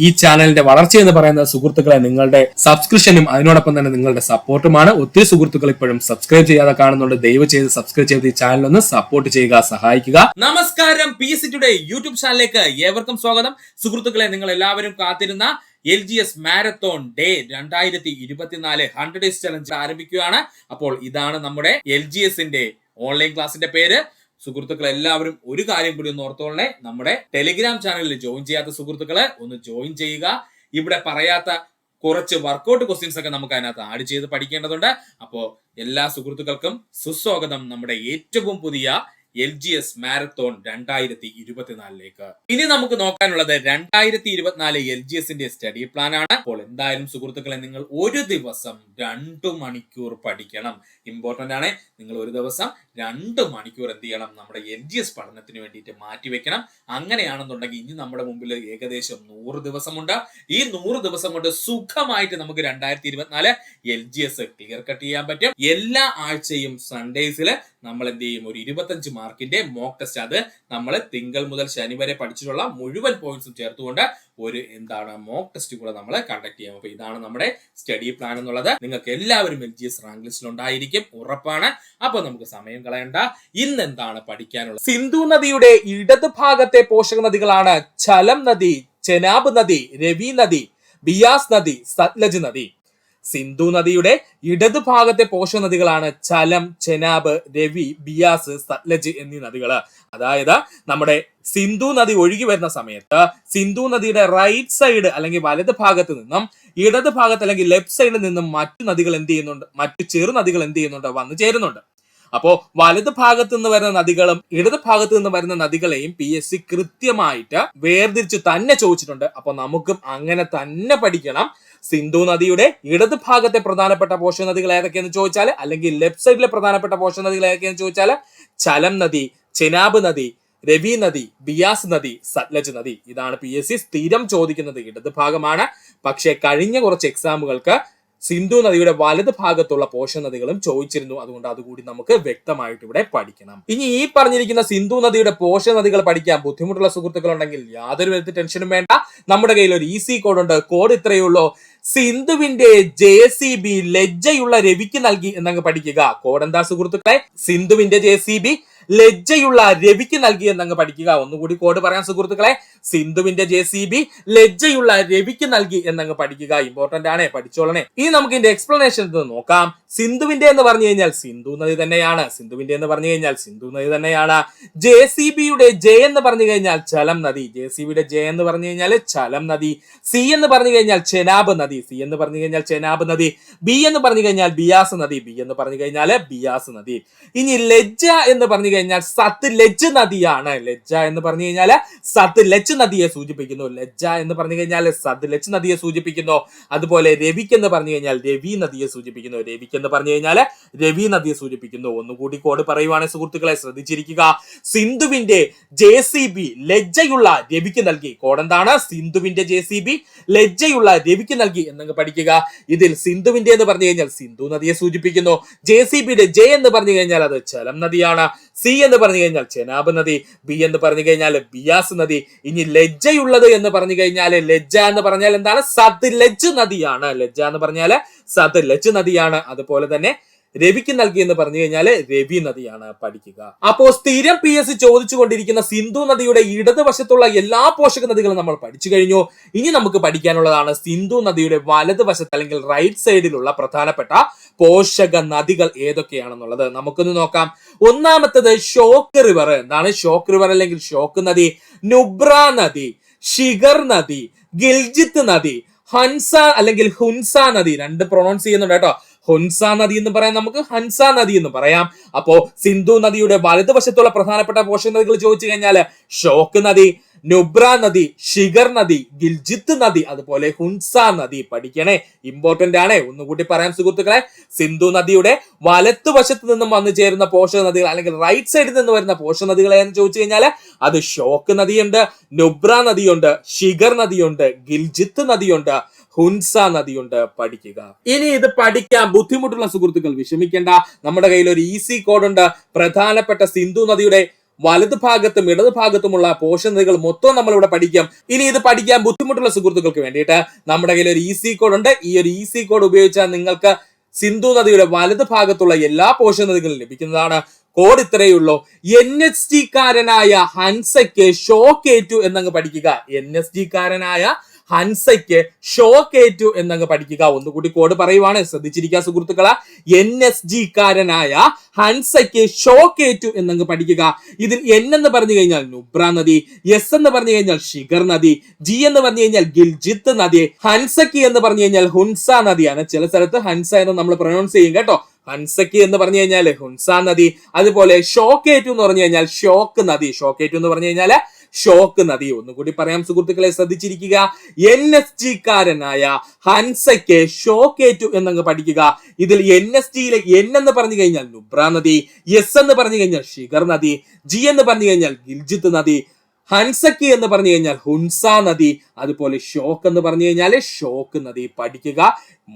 ഈ ചാനലിന്റെ വളർച്ച എന്ന് പറയുന്ന സുഹൃത്തുക്കളെ നിങ്ങളുടെ സബ്സ്ക്രിപ്ഷനും അതിനോടൊപ്പം തന്നെ നിങ്ങളുടെ സപ്പോർട്ടുമാണ്. ഒത്തിരി സുഹൃത്തുക്കൾ ഇപ്പോഴും സബ്സ്ക്രൈബ് ചെയ്യാതെ കാണുന്നുണ്ട്. ദയവ് ചെയ്ത് സബ്സ്ക്രൈബ് ചെയ്ത് ഈ ചാനൽ ഒന്ന് സപ്പോർട്ട് ചെയ്യുക, സഹായിക്കുക. നമസ്കാരം, PSC ടുഡേ യൂട്യൂബ് ചാനലിലേക്ക് ഏവർക്കും സ്വാഗതം. സുഹൃത്തുക്കളെ, നിങ്ങൾ എല്ലാവരും കാത്തിരുന്ന LGS marathon day 2024 100 days challenge ആരംഭിക്കുകയാണ്. അപ്പോൾ ഇതാണ് നമ്മുടെ LGSന്റെ ഓൺലൈൻ ക്ലാസിന്റെ പേര്. സുഹൃത്തുക്കൾ എല്ലാവരും ഒരു കാര്യം കൂടി ഒന്ന് ഓർത്തോളണേ, നമ്മുടെ ടെലിഗ്രാം ചാനലിൽ ജോയിൻ ചെയ്യാത്ത സുഹൃത്തുക്കളെ ഒന്ന് ജോയിൻ ചെയ്യുക. ഇവിടെ പറയാത്ത കുറച്ച് വർക്കൗട്ട് ക്വസ്റ്റ്യൻസ് ഒക്കെ നമുക്ക് അതിനകത്ത് ആഡ് ചെയ്ത് പഠിക്കേണ്ടതുണ്ട്. അപ്പോൾ എല്ലാ സുഹൃത്തുക്കൾക്കും സുസ്വാഗതം നമ്മുടെ ഏറ്റവും പുതിയ LGS മാരത്തോൺ 2024ലേക്ക്. ഇനി നമുക്ക് നോക്കാനുള്ളത് 2024 LGSന്റെ സ്റ്റഡി പ്ലാൻ ആണ്. അപ്പോൾ എന്തായാലും സുഹൃത്തുക്കളെ, നിങ്ങൾ ഒരു ദിവസം 2 മണിക്കൂർ പഠിക്കണം. ഇമ്പോർട്ടന്റ് ആണ്. നിങ്ങൾ ഒരു ദിവസം 2 മണിക്കൂർ എന്ത് ചെയ്യണം, നമ്മുടെ LGS പഠനത്തിന് വേണ്ടിയിട്ട് മാറ്റിവെക്കണം. അങ്ങനെയാണെന്നുണ്ടെങ്കിൽ ഇനി നമ്മുടെ മുമ്പിൽ ഏകദേശം 100 ദിവസമുണ്ട്. ഈ 100 ദിവസം കൊണ്ട് സുഖമായിട്ട് നമുക്ക് 2024 LGS ക്ലിയർ കട്ട് ചെയ്യാൻ പറ്റും. എല്ലാ ആഴ്ചയും സൺഡേസിൽ നമ്മൾ എന്ത് ചെയ്യും, ഒരു 25 മാർക്കിന്റെ മോക്ക് ടെസ്റ്റ്, അത് നമ്മൾ തിങ്കൾ മുതൽ ശനി വരെ പഠിച്ചിട്ടുള്ള മുഴുവൻ പോയിന്റ്സും ചേർത്തുകൊണ്ട് ഒരു മോക്ക് ടെസ്റ്റ് കൂടെ നമ്മൾ കണ്ടക്ട് ചെയ്യാം. അപ്പൊ ഇതാണ് നമ്മുടെ സ്റ്റഡി പ്ലാൻ എന്നുള്ളത്. നിങ്ങൾക്ക് എല്ലാവരും LGS റാങ്ക് ലിസ്റ്റിൽ ഉണ്ടായിരിക്കും, ഉറപ്പാണ്. അപ്പൊ നമുക്ക് സമയം കളയണ്ട. ഇന്ന് എന്താണ് പഠിക്കാനുള്ളത്? സിന്ധു നദിയുടെ ഇടത് ഭാഗത്തെ പോഷക നദികളാണ് ഝലം നദി, ചെനാബ് നദി, രവി നദി, ബിയാസ് നദി, സത്ലജ് നദി. സിന്ധു നദിയുടെ ഇടത് ഭാഗത്തെ പോഷക നദികളാണ് ഝലം, ചെനാബ്, രവി, ബിയാസ്, സത്ലജ് എന്നീ നദികൾ. അതായത് നമ്മുടെ സിന്ധു നദി ഒഴുകി വരുന്ന സമയത്ത് സിന്ധു നദിയുടെ റൈറ്റ് സൈഡ് അല്ലെങ്കിൽ വലത് ഭാഗത്ത് നിന്നും ഇടത് ഭാഗത്ത് അല്ലെങ്കിൽ ലെഫ്റ്റ് സൈഡിൽ നിന്നും മറ്റു നദികൾ എന്ത് ചെയ്യുന്നുണ്ട്, മറ്റു ചെറു നദികൾ എന്ത് ചെയ്യുന്നുണ്ട്, വന്നു ചേരുന്നുണ്ട്. അപ്പോ വലത് ഭാഗത്ത് നിന്ന് വരുന്ന നദികളും ഇടത് ഭാഗത്ത് നിന്ന് വരുന്ന നദികളെയും PSC കൃത്യമായിട്ട് വേർതിരിച്ച് തന്നെ ചോദിച്ചിട്ടുണ്ട്. അപ്പൊ നമുക്കും അങ്ങനെ തന്നെ പഠിക്കണം. സിന്ധു നദിയുടെ ഇടത് ഭാഗത്തെ പ്രധാനപ്പെട്ട പോഷക നദികൾ ഏതൊക്കെയെന്ന് ചോദിച്ചാൽ, അല്ലെങ്കിൽ ലെഫ്റ്റ് സൈഡിലെ പ്രധാനപ്പെട്ട പോഷക നദികൾ ഏതൊക്കെയെന്ന് ചോദിച്ചാൽ, ഝലം നദി, ചെനാബ് നദി, രവി നദി, ബിയാസ് നദി, സത്ലജ് നദി. ഇതാണ് PSC സ്ഥിരം ചോദിക്കുന്നത്. ഇടത് ഭാഗമാണ്. പക്ഷേ കഴിഞ്ഞ കുറച്ച് എക്സാമുകൾക്ക് സിന്ധു നദിയുടെ വലത് ഭാഗത്തുള്ള പോഷക നദികളും ചോദിച്ചിരുന്നു. അതുകൊണ്ട് അതുകൂടി നമുക്ക് വ്യക്തമായിട്ട് ഇവിടെ പഠിക്കണം. ഇനി ഈ പറഞ്ഞിരിക്കുന്ന സിന്ധു നദിയുടെ പോഷക നദികൾ പഠിക്കാൻ ബുദ്ധിമുട്ടുള്ള സുഹൃത്തുക്കൾ ഉണ്ടെങ്കിൽ യാതൊരു വിധത്തിൽ ടെൻഷനും വേണ്ട. നമ്മുടെ കയ്യിൽ ഒരു ഈസി കോഡ് ഉണ്ട്. കോഡ് ഇത്രയേ ഉള്ളൂ: സിന്ധുവിന്റെ JCB ലജ്ജയുള്ള രവിക്ക് നൽകി എന്നങ്ങ് പഠിക്കുക. കോഡ് എന്താ സുഹൃത്തുക്കളെ? സിന്ധുവിന്റെ JCB ലജ്ജയുള്ള രവിക്ക് നൽകി എന്നങ്ങ് പഠിക്കുക. ഒന്നുകൂടി കോഡ് പറയാൻ സുഹൃത്തുക്കളെ: സിന്ധുവിന്റെ JCB ലജ്ജയുള്ള രവിക്ക് നൽകി എന്നങ്ങ് പഠിക്കുക. ഇമ്പോർട്ടന്റ് ആണ്, പഠിച്ചോളണേ. ഇനി നമുക്ക് ഇതിന്റെ എക്സ്പ്ലനേഷൻ നോക്കാം. സിന്ധുവിന്റെ എന്ന് പറഞ്ഞു കഴിഞ്ഞാൽ സിന്ധു നദി തന്നെയാണ്. സിന്ധുവിന്റെ എന്ന് പറഞ്ഞു കഴിഞ്ഞാൽ സിന്ധു നദി തന്നെയാണ്. JCBയുടെ J എന്ന് പറഞ്ഞു കഴിഞ്ഞാൽ ഝലം നദി. JCBയുടെ J എന്ന് പറഞ്ഞു കഴിഞ്ഞാൽ ഝലം നദി. C എന്ന് പറഞ്ഞു കഴിഞ്ഞാൽ ചെനാബ് നദി. C എന്ന് പറഞ്ഞു കഴിഞ്ഞാൽ ചെനാബ് നദി. B എന്ന് പറഞ്ഞു കഴിഞ്ഞാൽ ബിയാസ് നദി. B എന്ന് പറഞ്ഞു കഴിഞ്ഞാൽ ബിയാസ് നദി. ഇനി ലജ്ജ എന്ന് പറഞ്ഞു കഴിഞ്ഞാൽ സത്ലജ് നദിയാണ്. ലജ്ജ എന്ന് പറഞ്ഞു കഴിഞ്ഞാൽ സത്ലജ് നദിയെ സൂചിപ്പിക്കുന്നു. ലജ്ജ എന്ന് പറഞ്ഞു കഴിഞ്ഞാൽ സത്ലജ് നദിയെ സൂചിപ്പിക്കുന്നു. അതുപോലെ രവിക്ക് എന്ന് പറഞ്ഞു കഴിഞ്ഞാൽ രവി നദിയെ സൂചിപ്പിക്കുന്നു. രവിക്ക് എന്ന് പറഞ്ഞു കഴിഞ്ഞാൽ രവി നദിയെ സൂചിപ്പിക്കുന്നു. ഒന്നുകൂടി കോഡ് പറയുവാണെങ്കിൽ സുഹൃത്തുക്കളെ ശ്രദ്ധിച്ചിരിക്കുക: സിന്ധുവിന്റെ JCB ലജ്ജയുള്ള രവിക്ക് നൽകി. കോഡ് എന്താണ്? സിന്ധുവിന്റെ JCB ലജ്ജയുള്ള രവിക്ക് നൽകി എന്നങ്ങ് പഠിക്കുക. ഇതിൽ സിന്ധുവിന്റെ എന്ന് പറഞ്ഞു കഴിഞ്ഞാൽ സിന്ധു നദിയെ സൂചിപ്പിക്കുന്നു. JCBയുടെ J എന്ന് പറഞ്ഞു കഴിഞ്ഞാൽ അത് ഝലം നദിയാണ്. C എന്ന് പറഞ്ഞു കഴിഞ്ഞാൽ ചെനാബ് നദി. B എന്ന് പറഞ്ഞു കഴിഞ്ഞാൽ ബിയാസ് നദി. ഇനി ലജ്ജയുള്ളത് എന്ന് പറഞ്ഞു കഴിഞ്ഞാൽ, ലജ്ജ എന്ന് പറഞ്ഞാൽ എന്താണ്? സത്ലജ് നദിയാണ്. ലജ്ജ എന്ന് പറഞ്ഞാൽ സത്ലജ് നദിയാണ്. അതുപോലെ തന്നെ രവിക്ക് നൽകി എന്ന് പറഞ്ഞു കഴിഞ്ഞാൽ രവി നദിയാണ്. പഠിക്കുക. അപ്പോ സ്ഥിരം PSC ചോദിച്ചുകൊണ്ടിരിക്കുന്ന സിന്ധു നദിയുടെ ഇടതുവശത്തുള്ള എല്ലാ പോഷക നദികളും നമ്മൾ പഠിച്ചു കഴിഞ്ഞു. ഇനി നമുക്ക് പഠിക്കാനുള്ളതാണ് സിന്ധു നദിയുടെ വലതുവശത്ത് അല്ലെങ്കിൽ റൈറ്റ് സൈഡിലുള്ള പ്രധാനപ്പെട്ട പോഷക നദികൾ ഏതൊക്കെയാണെന്നുള്ളത്. നമുക്കൊന്ന് നോക്കാം. ഒന്നാമത്തത് ഷോക്ക് റിവർ. എന്താണ് ഷോക്ക് റിവർ അല്ലെങ്കിൽ ഷോക്ക് നദി? നുബ്ര നദി, ഷിഗർ നദി, ഗിൽജിത്ത് നദി, ഹൻസ അല്ലെങ്കിൽ ഹുൻസ നദി. രണ്ട് പ്രൊണൗൺസ് ചെയ്യുന്നുണ്ട് കേട്ടോ. ഹുൻസ നദി എന്ന് പറയാം, നമുക്ക് ഹൻസ നദി എന്ന് പറയാം. അപ്പോ സിന്ധു നദിയുടെ വലതുവശത്തുള്ള പ്രധാനപ്പെട്ട പോഷക നദികൾ ചോദിച്ചു കഴിഞ്ഞാൽ ഷോക്ക് നദി, നുബ്ര നദി, ഷിഗർ നദി, ഗിൽജിത്ത് നദി, അതുപോലെ ഹുൻസ നദി. പഠിക്കണേ, ഇമ്പോർട്ടന്റ് ആണ്. ഒന്നുകൂടി പറയാം സുഹൃത്തുക്കളെ: സിന്ധു നദിയുടെ വലത്തുവശത്ത് നിന്നും വന്നു ചേരുന്ന പോഷക നദികൾ അല്ലെങ്കിൽ റൈറ്റ് സൈഡിൽ നിന്ന് വരുന്ന പോഷക നദികൾ എന്ന് ചോദിച്ചു കഴിഞ്ഞാൽ അത് ഷോക്ക് നദിയുണ്ട്, നുബ്ര നദിയുണ്ട്, ഷിഗർ നദിയുണ്ട്, ഗിൽജിത്ത് നദിയുണ്ട്, ഹുൻസ നദിയുണ്ട്. പഠിക്കുക. ഇനി ഇത് പഠിക്കാൻ ബുദ്ധിമുട്ടുള്ള സുഹൃത്തുക്കൾ വിഷമിക്കേണ്ട. നമ്മുടെ കയ്യിൽ ഒരു ഈസി കോഡ് ഉണ്ട്. പ്രധാനപ്പെട്ട സിന്ധു നദിയുടെ വലത് ഭാഗത്തും ഇടത് ഭാഗത്തുമുള്ള പോഷൻ നദികൾ മൊത്തം നമ്മൾ ഇവിടെ പഠിക്കാം. ഇനി ഇത് പഠിക്കാൻ ബുദ്ധിമുട്ടുള്ള സുഹൃത്തുക്കൾക്ക് വേണ്ടിയിട്ട് നമ്മുടെ കയ്യിൽ ഒരു ഈസി കോഡ് ഉണ്ട്. ഈ ഒരു ഈസി കോഡ് ഉപയോഗിച്ചാൽ നിങ്ങൾക്ക് സിന്ധു നദിയുടെ വലത് ഭാഗത്തുള്ള എല്ലാ പോഷൻ നദികളും ലഭിക്കുന്നതാണ്. കോഡ് ഇത്രയുള്ളൂ. NSD കാരനായ ഹൻസയ്ക്ക് ഷോക്കേറ്റു എന്നങ്ങ് പഠിക്കുക. NSD കാരനായ ഹൻസയ്ക്ക് ഷോക്കേറ്റു എന്നങ്ങ് പഠിക്കുക. ഒന്നുകൂടി കോഡ് പറയുവാണ്, ശ്രദ്ധിച്ചിരിക്കുക സുഹൃത്തുക്കളെ. NSD കാരനായ ഹൻസയ്ക്ക് ഷോക്കേറ്റു എന്നങ്ങ് പഠിക്കുക. ഇതിൽ N എന്ന് പറഞ്ഞു കഴിഞ്ഞാൽ നുബ്ര നദി, S എന്ന് പറഞ്ഞു കഴിഞ്ഞാൽ ഷിഗർ നദി, G എന്ന് പറഞ്ഞു കഴിഞ്ഞാൽ ഗിൽജിത്ത് നദി, ഹൻസയ്ക്ക് എന്ന് പറഞ്ഞു കഴിഞ്ഞാൽ ഹുൻസ നദിയാണ്. ചില സ്ഥലത്ത് ഹൻസ എന്ന് നമ്മൾ പ്രൊനൗൺസ് ചെയ്യും കേട്ടോ. ഹൻസയ്ക്ക് എന്ന് പറഞ്ഞു കഴിഞ്ഞാൽ ഹുൻസ നദി. അതുപോലെ ഷോക്കേറ്റു എന്ന് പറഞ്ഞു കഴിഞ്ഞാൽ ഷോക്ക് നദി. ഷോക്കേറ്റു എന്ന് പറഞ്ഞു കഴിഞ്ഞാൽ ഷോക്ക് നദി. ഒന്നുകൂടി പറയാം സുഹൃത്തുക്കളെ, ശ്രദ്ധിച്ചിരിക്കുക. NSD കാരനായ ഹൻസയ്ക്ക് ഷോക്കേറ്റു എന്നങ്ങ് പഠിക്കുക. ഇതിൽ NSDയിലെ N എന്ന് പറഞ്ഞു കഴിഞ്ഞാൽ നുബ്ര നദി, S എന്ന് പറഞ്ഞു കഴിഞ്ഞാൽ ഷിഗർ നദി, G എന്ന് പറഞ്ഞു കഴിഞ്ഞാൽ ഗിൽജിത്ത് നദി, ഹൻസയ്ക്ക് എന്ന് പറഞ്ഞു കഴിഞ്ഞാൽ ഹുൻസ നദി, അതുപോലെ ഷോക്ക് എന്ന് പറഞ്ഞു കഴിഞ്ഞാൽ ഷോക്ക് നദി. പഠിക്കുക.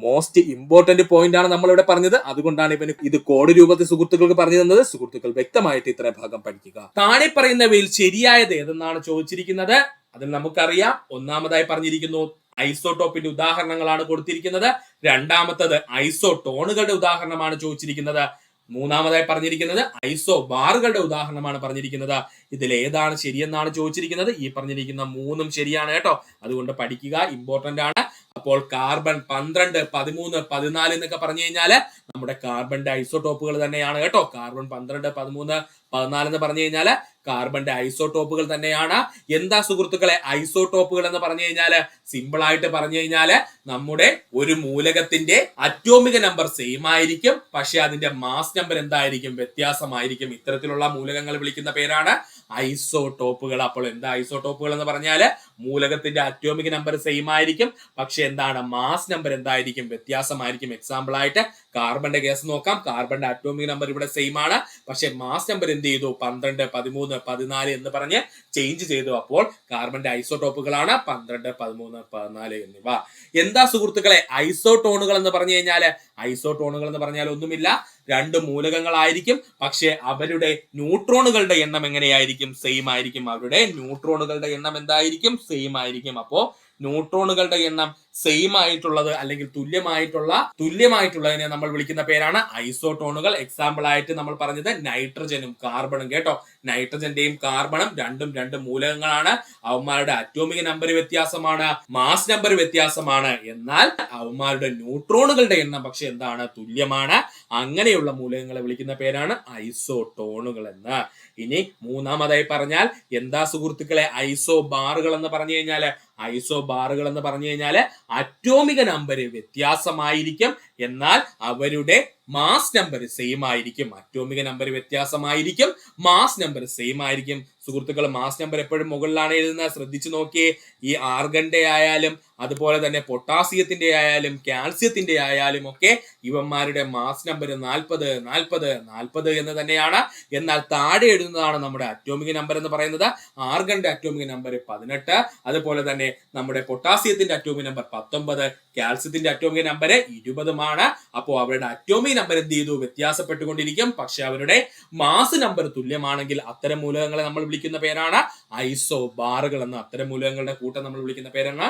മോസ്റ്റ് ഇമ്പോർട്ടന്റ് പോയിന്റ് ആണ് നമ്മൾ ഇവിടെ പറഞ്ഞത്. അതുകൊണ്ടാണ് ഇവന് ഇത് കോഡ് രൂപത്തിൽ സുഹൃത്തുക്കൾക്ക് പറഞ്ഞു തന്നത്. സുഹൃത്തുക്കൾ വ്യക്തമായിട്ട് ഇത്ര ഭാഗം പഠിക്കുക. താഴെ പറയുന്നവയിൽ ശരിയായത് ഏതെന്നാണ് ചോദിച്ചിരിക്കുന്നത്. അതിൽ നമുക്കറിയാം. ഒന്നാമതായി പറഞ്ഞിരിക്കുന്നു ഐസോടോപ്പിന്റെ ഉദാഹരണങ്ങളാണ് കൊടുത്തിരിക്കുന്നത്. രണ്ടാമത്തത് ഐസോടോണുകളുടെ ഉദാഹരണമാണ് ചോദിച്ചിരിക്കുന്നത്. മൂന്നാമതായി പറഞ്ഞിരിക്കുന്നത് ഐസോ ബാറുകളുടെ ഉദാഹരണമാണ് പറഞ്ഞിരിക്കുന്നത്. ഇതിൽ ഏതാണ് ശരിയെന്നാണ് ചോദിച്ചിരിക്കുന്നത്. ഈ പറഞ്ഞിരിക്കുന്ന മൂന്നും ശരിയാണ് കേട്ടോ. അതുകൊണ്ട് പഠിക്കുക, ഇമ്പോർട്ടന്റ് ആണ്. അപ്പോൾ കാർബൺ 12, 13, 14 എന്നൊക്കെ പറഞ്ഞു കഴിഞ്ഞാല് നമ്മുടെ കാർബണിന്റെ ഐസോടോപ്പുകൾ തന്നെയാണ് കേട്ടോ. കാർബൺ 12, 13, 14 എന്ന് പറഞ്ഞു കഴിഞ്ഞാല് കാർബണിന്റെ ഐസോടോപ്പുകൾ തന്നെയാണ്. എന്താ സുഹൃത്തുക്കളെ ഐസോടോപ്പുകൾ എന്ന് പറഞ്ഞു കഴിഞ്ഞാല്? സിമ്പിൾ ആയിട്ട് പറഞ്ഞു കഴിഞ്ഞാല് നമ്മുടെ ഒരു മൂലകത്തിന്റെ അറ്റോമിക നമ്പർ സെയിം ആയിരിക്കും, പക്ഷെ അതിന്റെ മാസ് നമ്പർ എന്തായിരിക്കും? വ്യത്യാസമായിരിക്കും. ഇത്തരത്തിലുള്ള മൂലകങ്ങൾ വിളിക്കുന്ന പേരാണ് ഐസോടോപ്പുകൾ. അപ്പോൾ എന്താ ഐസോടോപ്പുകൾ എന്ന് പറഞ്ഞാല് മൂലകത്തിന്റെ അറ്റോമിക നമ്പർ സെയിം ആയിരിക്കും, പക്ഷെ എന്താണ്? മാസ് നമ്പർ എന്തായിരിക്കും? വ്യത്യാസമായിരിക്കും. എക്സാമ്പിൾ ആയിട്ട് കാർബണിന്റെ കേസ് നോക്കാം. കാർബണിന്റെ അറ്റോമിക് നമ്പർ ഇവിടെ സെയിം ആണ്, പക്ഷെ മാസ് നമ്പർ എന്ത് ചെയ്തു? 12, 13, 14 എന്ന് പറഞ്ഞ് ചേഞ്ച് ചെയ്തു. അപ്പോൾ കാർബണിന്റെ ഐസോടോപ്പുകളാണ് 12, 13, 14 എന്നിവ. എന്താ സുഹൃത്തുക്കളെ ഐസോടോണുകൾ എന്ന് പറഞ്ഞു കഴിഞ്ഞാല്? ഐസോടോണുകൾ എന്ന് പറഞ്ഞാൽ ഒന്നുമില്ല, രണ്ട് മൂലകങ്ങളായിരിക്കും, പക്ഷെ അവരുടെ ന്യൂട്രോണുകളുടെ എണ്ണം എങ്ങനെയായിരിക്കും? സെയിം ആയിരിക്കും. അവരുടെ ന്യൂട്രോണുകളുടെ എണ്ണം എന്തായിരിക്കും? സെയിം ആയിരിക്കും. അപ്പോ ന്യൂട്രോണുകളുടെ എണ്ണം സെയിം ആയിട്ടുള്ളത് അല്ലെങ്കിൽ തുല്യമായിട്ടുള്ളതിനെ നമ്മൾ വിളിക്കുന്ന പേരാണ് ഐസോടോണുകൾ. എക്സാമ്പിൾ ആയിട്ട് നമ്മൾ പറഞ്ഞത് നൈട്രജനും കാർബണും കേട്ടോ. നൈട്രജന്റെയും കാർബണും രണ്ടും രണ്ട് മൂലകങ്ങളാണ്. അവന്മാരുടെ അറ്റോമിക നമ്പർ വ്യത്യാസമാണ്, മാസ് നമ്പർ വ്യത്യാസമാണ്. എന്നാൽ അവന്മാരുടെ ന്യൂട്രോണുകളുടെ എണ്ണം പക്ഷെ എന്താണ്? തുല്യമാണ്. അങ്ങനെയുള്ള മൂലകങ്ങളെ വിളിക്കുന്ന പേരാണ് ഐസോടോണുകൾ എന്ന്. ഇനി മൂന്നാമതായി പറഞ്ഞാൽ എന്താ സുഹൃത്തുക്കളെ ഐസോ ബാറുകൾ എന്ന് പറഞ്ഞു കഴിഞ്ഞാല്? ഐസോ ബാറുകൾ എന്ന് പറഞ്ഞു കഴിഞ്ഞാല് അറ്റോമിക നമ്പർ വ്യത്യാസമായിരിക്കും, എന്നാൽ അവരുടെ മാസ് നമ്പർ സെയിം ആയിരിക്കും. അറ്റോമിക നമ്പർ വ്യത്യാസമായിരിക്കും, മാസ് നമ്പർ സെയിം ആയിരിക്കും. സുഹൃത്തുക്കൾ, മാസ് നമ്പർ എപ്പോഴും മുകളിലാണ് എഴുതുന്നത്. ശ്രദ്ധിച്ചു നോക്കിയേ. ഈ ആർഗന്റെ ആയാലും അതുപോലെ തന്നെ പൊട്ടാസ്യത്തിന്റെ ആയാലും കാൽസ്യത്തിന്റെ ആയാലും ഒക്കെ ഇവന്മാരുടെ മാസ് നമ്പർ 40, 40, 40 എന്ന് തന്നെയാണ്. എന്നാൽ താഴെ എഴുതുന്നതാണ് നമ്മുടെ അറ്റോമിക നമ്പർ എന്ന് പറയുന്നത്. ആർഗന്റെ അറ്റോമിക നമ്പർ 18, അതുപോലെ തന്നെ നമ്മുടെ പൊട്ടാസ്യത്തിന്റെ അറ്റോമിക നമ്പർ 19, കാൽസ്യത്തിന്റെ അറ്റോമിക നമ്പർ 20മാണ്. അപ്പോൾ അവരുടെ അറ്റോമിക നമ്പർ എന്ത് ചെയ്തു? വ്യത്യാസപ്പെട്ടുകൊണ്ടിരിക്കും. പക്ഷെ അവരുടെ മാസ് നമ്പർ തുല്യമാണെങ്കിൽ അത്തരം മൂലകങ്ങളെ നമ്മൾ വിളിക്കുന്ന പേരാണ് ഐസോ ബാറുകൾ എന്ന്. അത്തരം മൂലകങ്ങളുടെ കൂട്ടം നമ്മൾ വിളിക്കുന്ന പേരാണ്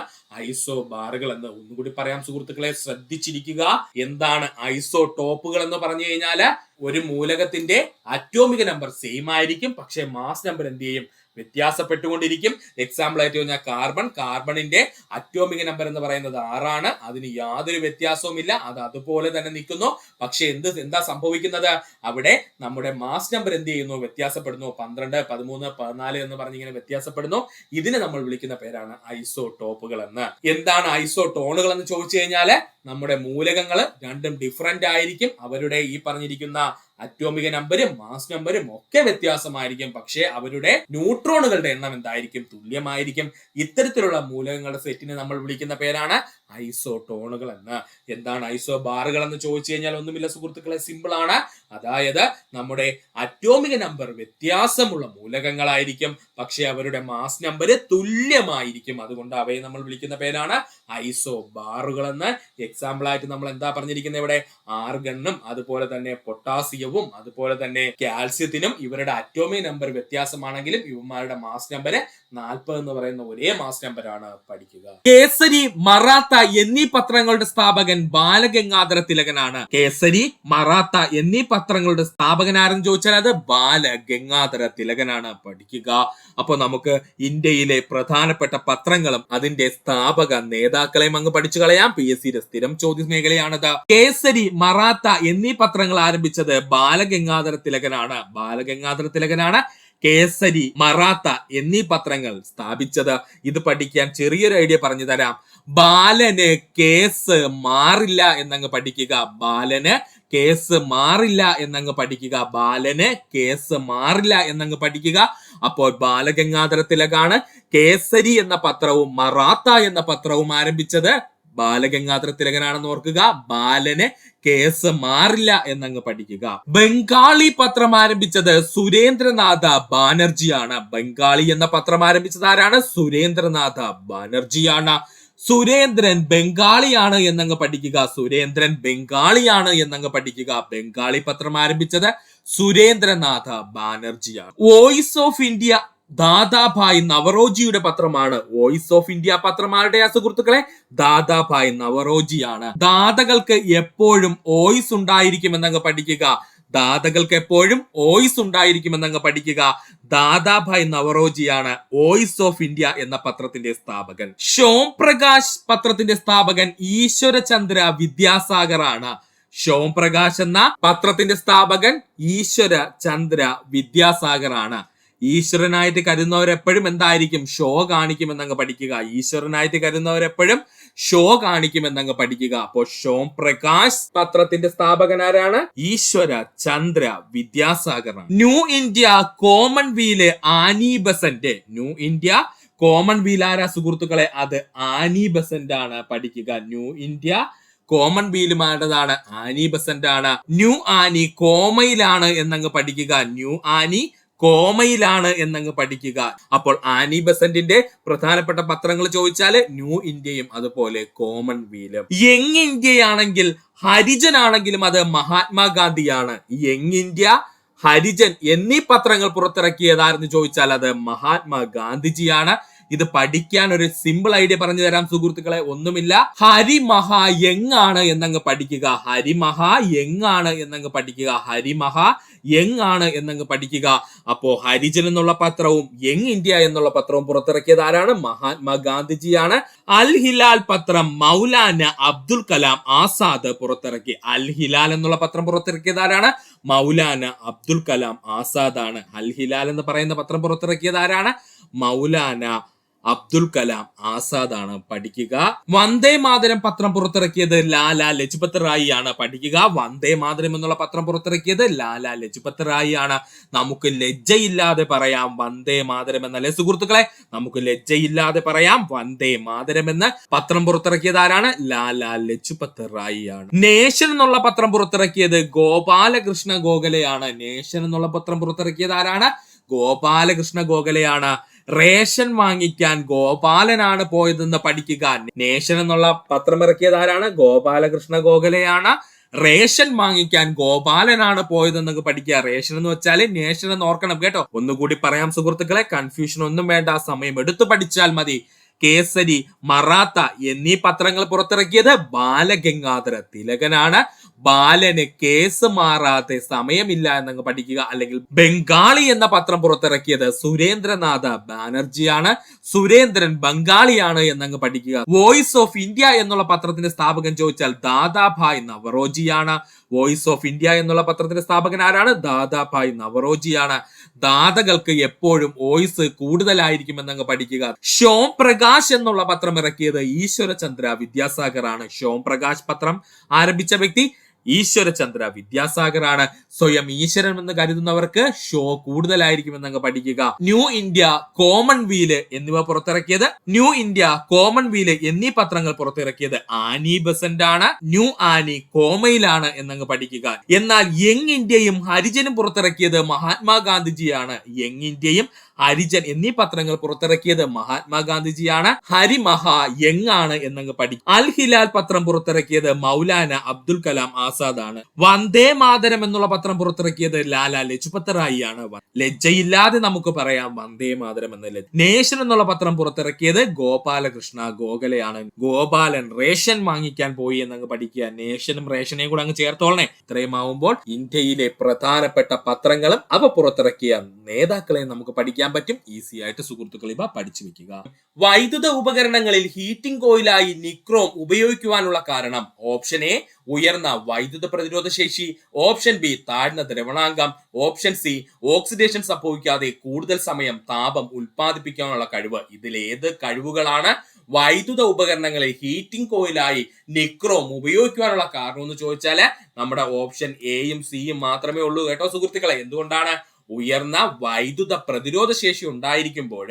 ഐസോ ബാറുകൾ എന്ന്. ഒന്നുകൂടി പറയാം സുഹൃത്തുക്കളെ, ശ്രദ്ധിച്ചിരിക്കുക. എന്താണ് ഐസോടോപ്പുകൾ എന്ന് പറഞ്ഞു കഴിഞ്ഞാല്? ഒരു മൂലകത്തിന്റെ അറ്റോമിക നമ്പർ സെയിം ആയിരിക്കും, പക്ഷെ മാസ് നമ്പർ എന്ത് ചെയ്യും? വ്യത്യാസപ്പെട്ടുകൊണ്ടിരിക്കും. എക്സാമ്പിൾ ആയിട്ട് പറഞ്ഞാൽ കാർബണിന്റെ അറ്റോമിക നമ്പർ എന്ന് പറയുന്നത് 6ആണ്. അതിന് യാതൊരു വ്യത്യാസവുമില്ല, അത് അതുപോലെ തന്നെ നിൽക്കുന്നു. പക്ഷെ എന്താ സംഭവിക്കുന്നത്? അവിടെ നമ്മുടെ മാസ് നമ്പർ എന്ത് ചെയ്യുന്നു? വ്യത്യാസപ്പെടുന്നു. 12, 13, 14 എന്ന് പറഞ്ഞിങ്ങനെ വ്യത്യാസപ്പെടുന്നു. ഇതിനെ നമ്മൾ വിളിക്കുന്ന പേരാണ് ഐസോടോപ്പുകൾ എന്ന്. എന്താണ് ഐസോടോണുകൾ എന്ന് ചോദിച്ചു കഴിഞ്ഞാല് നമ്മുടെ മൂലകങ്ങൾ രണ്ടും ഡിഫറെന്റ് ആയിരിക്കും. അവരുടെ ഈ പറഞ്ഞിരിക്കുന്ന അറ്റോമിക നമ്പരും മാസ് നമ്പരും ഒക്കെ വ്യത്യാസമായിരിക്കും, പക്ഷേ അവരുടെ ന്യൂട്രോണുകളുടെ എണ്ണം എന്തായിരിക്കും? തുല്യമായിരിക്കും. ഇത്തരത്തിലുള്ള മൂലകങ്ങളുടെ സെറ്റിനെ നമ്മൾ വിളിക്കുന്ന പേരാണ് ഐസോടോണുകൾ എന്ന്. എന്താണ് ഐസോ ബാറുകൾ എന്ന് ചോദിച്ചു കഴിഞ്ഞാൽ ഒന്നുമില്ല സുഹൃത്തുക്കളെ, സിമ്പിൾ ആണ്. അതായത് നമ്മുടെ അറ്റോമിക നമ്പർ വ്യത്യാസമുള്ള മൂലകങ്ങളായിരിക്കും, പക്ഷെ അവരുടെ മാസ് നമ്പർ തുല്യമായിരിക്കും. അതുകൊണ്ട് അവയെ നമ്മൾ വിളിക്കുന്ന പേരാണ് ഐസോ ബാറുകൾ എന്ന്. എക്സാമ്പിൾ ആയിട്ട് നമ്മൾ എന്താ പറഞ്ഞിരിക്കുന്നത് ഇവിടെ? ആർഗണും അതുപോലെ തന്നെ പൊട്ടാസ്യവും അതുപോലെ തന്നെ കാൽസ്യത്തിനും ഇവരുടെ അറ്റോമിക് നമ്പർ വ്യത്യാസമാണെങ്കിലും ഇവന്മാരുടെ മാസ് നമ്പർ 40 എന്ന് പറയുന്ന ഒരേ മാസ് നമ്പർ ആണ്. പഠിക്കുക. കേസരി, മറാത്ത എന്നീ പത്രങ്ങളുടെ സ്ഥാപകൻ ബാലഗംഗാധര തിലകനാണ്. കേസരി, മറാത്ത എന്നീ പത്രങ്ങളുടെ സ്ഥാപകൻ ആരെന്ന് ചോദിച്ചാൽ അത് ബാലഗംഗാധര തിലകനാണ്. പഠിക്കുക. അപ്പൊ നമുക്ക് ഇന്ത്യയിലെ പ്രധാനപ്പെട്ട പത്രങ്ങളും അതിന്റെ സ്ഥാപക നേതാക്കളെയും അങ്ങ് പഠിച്ചു കളയാം. PSCയുടെ സ്ഥിരം ചോദ്യ മേഖലയാണത്. കേസരി, മറാത്ത എന്നീ പത്രങ്ങൾ ആരംഭിച്ചത് ബാലഗംഗാധര തിലകനാണ്. ബാലഗംഗാധര തിലകനാണ് കേസരി, മറാത്ത എന്നീ പത്രങ്ങൾ സ്ഥാപിച്ചത്. ഇത് പഠിക്കാൻ ചെറിയൊരു ഐഡിയ പറഞ്ഞു തരാം. ബാലന് കേസ് മാറില്ല എന്നങ്ങ് പഠിക്കുക. ബാലന് കേസ് മാറില്ല എന്നങ്ങ് പഠിക്കുക. ബാലന് കേസ് മാറില്ല എന്നങ്ങ് പഠിക്കുക. അപ്പോൾ ബാലഗംഗാധര തിലകാണ് കേസരി എന്ന പത്രവും മറാത്ത എന്ന പത്രവും ആരംഭിച്ചത്. ബാലഗംഗാധര തിലകനാണെന്ന് ഓർക്കുക. ബാലന് കേസ് മാറില്ല എന്നങ്ങ് പഠിക്കുക. ബംഗാളി പത്രം ആരംഭിച്ചത് സുരേന്ദ്രനാഥ ബാനർജിയാണ്. ബംഗാളി എന്ന പത്രം ആരംഭിച്ചത് ആരാണ്? സുരേന്ദ്രനാഥ ബാനർജിയാണ്. സുരേന്ദ്രൻ ബംഗാളിയാണ് എന്നങ്ങ് പഠിക്കുക. സുരേന്ദ്രൻ ബംഗാളിയാണ് എന്നങ്ങ് പഠിക്കുക. ബംഗാളി പത്രം ആരംഭിച്ചത് സുരേന്ദ്രനാഥ ബാനർജിയാണ്. വോയിസ് ഓഫ് ഇന്ത്യ ദാദാഭായ് നവറോജിയുടെ പത്രമാണ്. വോയിസ് ഓഫ് ഇന്ത്യ പത്രമാരുടെ സുഹൃത്തുക്കളെ? ദാദാഭായ് നവറോജിയാണ്. ദാതകൾക്ക് എപ്പോഴും വോയിസ് ഉണ്ടായിരിക്കും എന്നങ്ങ് പഠിക്കുക. ദാതകൾക്ക് എപ്പോഴും വോയിസ് ഉണ്ടായിരിക്കും എന്നങ്ങ് പഠിക്കുക. ദാദാഭായ് നവറോജിയാണ് വോയിസ് ഓഫ് ഇന്ത്യ എന്ന പത്രത്തിന്റെ സ്ഥാപകൻ. ഷോം പ്രകാശ് പത്രത്തിന്റെ സ്ഥാപകൻ ഈശ്വരചന്ദ്ര വിദ്യാസാഗർ ആണ്. ഷോം പ്രകാശ് എന്ന പത്രത്തിന്റെ സ്ഥാപകൻ ഈശ്വര ചന്ദ്ര വിദ്യാസാഗർ ആണ്. ഈശ്വരനായിട്ട് കരുതുന്നവരെപ്പോഴും എന്തായിരിക്കും? ഷോ കാണിക്കുമെന്നങ്ങ് പഠിക്കുക. ഈശ്വരനായിട്ട് കരുതുന്നവരെപ്പോഴും ഷോ കാണിക്കുമെന്നങ്ങ് പഠിക്കുക. അപ്പോൾ ഷോം പ്രകാശ് പത്രത്തിന്റെ സ്ഥാപകനാരാണ്? Ishwar Chandra Vidyasagar. New India commonweal Annie Besant. New India commonweal ആരാ സുഹൃത്തുക്കളെ? അത് ആനി ബസന്റ് ആണ്. പഠിക്കുക. ന്യൂ ഇന്ത്യ കോമൺവീലുമാരുടേതാണ്. ആനി ബസന്റ് ആണ്. ന്യൂ ആനി കോമയിലാണ് എന്നങ്ങ് പഠിക്കുക. ന്യൂ ആനി കോമയിലാണ് എന്നങ്ങ് പഠിക്കുക. അപ്പോൾ ആനി ബസന്റിന്റെ പ്രധാനപ്പെട്ട പത്രങ്ങൾ ചോദിച്ചാല് ന്യൂ ഇന്ത്യയും അതുപോലെ കോമൺവീലും. യങ് ഇന്ത്യയാണെങ്കിൽ ഹരിജൻ ആണെങ്കിലും അത് മഹാത്മാഗാന്ധിയാണ്. യങ് ഇന്ത്യ, ഹരിജൻ എന്നീ പത്രങ്ങൾ പുറത്തിറക്കിയതാരെന്ന് ചോദിച്ചാൽ അത് മഹാത്മാഗാന്ധിജിയാണ്. ഇത് പഠിക്കാൻ ഒരു സിമ്പിൾ ഐഡിയ പറഞ്ഞു തരാം സുഹൃത്തുക്കളെ. ഒന്നുമില്ല, ഹരിമഹാ യങ് ആണ് എന്നങ്ങ് പഠിക്കുക. ഹരിമഹാ യങ് ആണ് എന്നങ്ങ് പഠിക്കുക. ഹരിമഹാ യങ് ആണ് എന്നങ്ങ് പഠിക്കുക. അപ്പോ ഹരിജൻ എന്നുള്ള പത്രവും യങ് ഇന്ത്യ എന്നുള്ള പത്രവും പുറത്തിറക്കിയത് ആരാണ്? മഹാത്മാഗാന്ധിജിയാണ്. അൽ ഹിലാൽ പത്രം മൗലാന അബ്ദുൽ കലാം ആസാദ് പുറത്തിറക്കി. അൽ ഹിലാൽ എന്നുള്ള പത്രം പുറത്തിറക്കിയത് ആരാണ്? മൗലാന അബ്ദുൽ കലാം ആസാദ് ആണ്. അൽ ഹിലാൽ എന്ന് പറയുന്ന പത്രം പുറത്തിറക്കിയത് ആരാണ്? മൗലാന അബ്ദുൽ കലാം ആസാദ് ആണ്. പഠിക്കുക. വന്ദേ മാതരം പത്രം പുറത്തിറക്കിയത് ലാലാ ലജ്പത് റായി ആണ്. പഠിക്കുക. വന്ദേ മാതരം എന്നുള്ള പത്രം പുറത്തിറക്കിയത് ലാലാ ലജ്പത് റായി ആണ്. നമുക്ക് ലജ്ജയില്ലാതെ പറയാം വന്ദേ മാതരം എന്നല്ലേ സുഹൃത്തുക്കളെ? നമുക്ക് ലജ്ജയില്ലാതെ പറയാം വന്ദേ മാതരം എന്ന്. പത്രം പുറത്തിറക്കിയത് ആരാണ്? ലാലാ ലജ്പത് റായി ആണ്. നേഷൻ എന്നുള്ള പത്രം പുറത്തിറക്കിയത് ഗോപാലകൃഷ്ണ ഗോഖലെയാണ്. നേഷൻ എന്നുള്ള പത്രം പുറത്തിറക്കിയത് ആരാണ്? ഗോപാലകൃഷ്ണ ഗോഖലെയാണ്. റേഷൻ വാങ്ങിക്കാൻ ഗോപാലനാണ് പോയതെന്ന് പഠിക്കുക. നേഷൻ എന്നുള്ള പത്രം ഇറക്കിയത് ആരാണ്? ഗോപാലകൃഷ്ണ ഗോഖലെയാണ്. റേഷൻ വാങ്ങിക്കാൻ ഗോപാലനാണ് പോയതെന്നൊക്കെ പഠിക്കുക. റേഷൻ എന്ന് വെച്ചാല് നേഷൻ എന്ന് ഓർക്കണം കേട്ടോ. ഒന്നുകൂടി പറയാം സുഹൃത്തുക്കളെ, കൺഫ്യൂഷൻ ഒന്നും വേണ്ട, സമയം എടുത്തു പഠിച്ചാൽ മതി. കേസരി, മറാത്ത എന്നീ പത്രങ്ങൾ പുറത്തിറക്കിയത് ബാലഗംഗാധര തിലകനാണ്. ബാലന് കേസ് മാറാതെ സമയമില്ല എന്നങ്ങ് പഠിക്കുക. അല്ലെങ്കിൽ ബംഗാളി എന്ന പത്രം പുറത്തിറക്കിയത് സുരേന്ദ്രനാഥ ബാനർജിയാണ്. സുരേന്ദ്രൻ ബംഗാളിയാണ് എന്നങ്ങ് പഠിക്കുക. വോയിസ് ഓഫ് ഇന്ത്യ എന്നുള്ള പത്രത്തിന്റെ സ്ഥാപകൻ ചോദിച്ചാൽ ദാദാഭായ് നവറോജിയാണ്. വോയിസ് ഓഫ് ഇന്ത്യ എന്നുള്ള പത്രത്തിന്റെ സ്ഥാപകൻ ആരാണ്? ദാദാഭായ് നവറോജിയാണ്. ദാതകൾക്ക് എപ്പോഴും വോയിസ് കൂടുതലായിരിക്കും എന്നങ്ങ് പഠിക്കുക. ഷോം പ്രകാശ് എന്നുള്ള പത്രം ഇറക്കിയത് ഈശ്വരചന്ദ്ര വിദ്യാസാഗർ ആണ്. ഷോം പ്രകാശ് പത്രം ആരംഭിച്ച വ്യക്തി ഈശ്വരചന്ദ്ര വിദ്യാസാഗർ ആണ്. സ്വയം ഈശ്വരൻ എന്ന് കരുതുന്നവർക്ക് ഷോ കൂടുതലായിരിക്കും എന്നങ്ങ് പഠിക്കുക. ന്യൂ ഇന്ത്യ, കോമൺവീല് എന്നിവ പുറത്തിറക്കിയത് ന്യൂ ഇന്ത്യ, കോമൺവീല് എന്നീ പത്രങ്ങൾ പുറത്തിറക്കിയത് ആനി ബസന്റ് ആണ്. ന്യൂ ആനി കോമയിലാണ് എന്നങ്ങ് പഠിക്കുക. എന്നാൽ യങ് ഇന്ത്യയും ഹരിജനും പുറത്തിറക്കിയത് മഹാത്മാഗാന്ധിജിയാണ്. യങ് ഇന്ത്യയും ഹരിജൻ എന്നീ പത്രങ്ങൾ പുറത്തിറക്കിയത് മഹാത്മാഗാന്ധിജിയാണ്. ഹരിമഹാ യങ് ആണ് എന്നങ്ങ് പഠിക്കും. അൽ ഹിലാൽ പത്രം പുറത്തിറക്കിയത് മൗലാന അബ്ദുൽ കലാം ആസാദ് ആണ്. വന്ദേ മാതരം എന്നുള്ള പത്രം പുറത്തിറക്കിയത് ലാലാ ലജ്പത് റായി ആണ്. ലജ്ജയില്ലാതെ നമുക്ക് പറയാം വന്ദേ മാതരം എന്ന. നേഷൻ എന്നുള്ള പത്രം പുറത്തിറക്കിയത് ഗോപാലകൃഷ്ണ ഗോഖലെയാണ്. ഗോപാലൻ റേഷൻ വാങ്ങിക്കാൻ പോയി എന്നങ്ങ് പഠിക്കുക. നേഷനും റേഷനെയും കൂടെ അങ്ങ് ചേർത്തോളണേ. ഇത്രയും ആവുമ്പോൾ ഇന്ത്യയിലെ പ്രധാനപ്പെട്ട പത്രങ്ങളും അവ പുറത്തിറക്കിയ നേതാക്കളെ നമുക്ക് പഠിക്കാൻ പറ്റും. ഈസി ആയിട്ട് സുഹൃത്തുക്കൾ ഇവ പഠിച്ചു വെക്കുക. വൈദ്യുത ഉപകരണങ്ങളിൽ ഹീറ്റിംഗ് കോയിലായി നിക്രോം ഉപയോഗിക്കുവാനുള്ള കാരണം ഓപ്ഷൻ എ ഉയർന്ന വൈദ്യുത പ്രതിരോധ ശേഷി, ഓപ്ഷൻ ബി താഴ്ന്ന ദ്രവണാങ്കം, ഓപ്ഷൻ സി ഓക്സിഡേഷൻ സംഭവിക്കാതെ കൂടുതൽ സമയം താപം ഉൽപ്പാദിപ്പിക്കാനുള്ള കഴിവ്. ഇതിലേത് കഴിവുകളാണ് വൈദ്യുത ഉപകരണങ്ങളിൽ ഹീറ്റിംഗ് കോയിലായി നിക്രോം ഉപയോഗിക്കുവാനുള്ള കാരണം എന്ന് ചോദിച്ചാല് നമ്മുടെ ഓപ്ഷൻ എയും സിയും മാത്രമേ ഉള്ളൂ കേട്ടോ സുഹൃത്തുക്കളെ. എന്തുകൊണ്ടാണ്? ഉയർന്ന വൈദ്യുത പ്രതിരോധ ശേഷി ഉണ്ടായിരിക്കുമ്പോൾ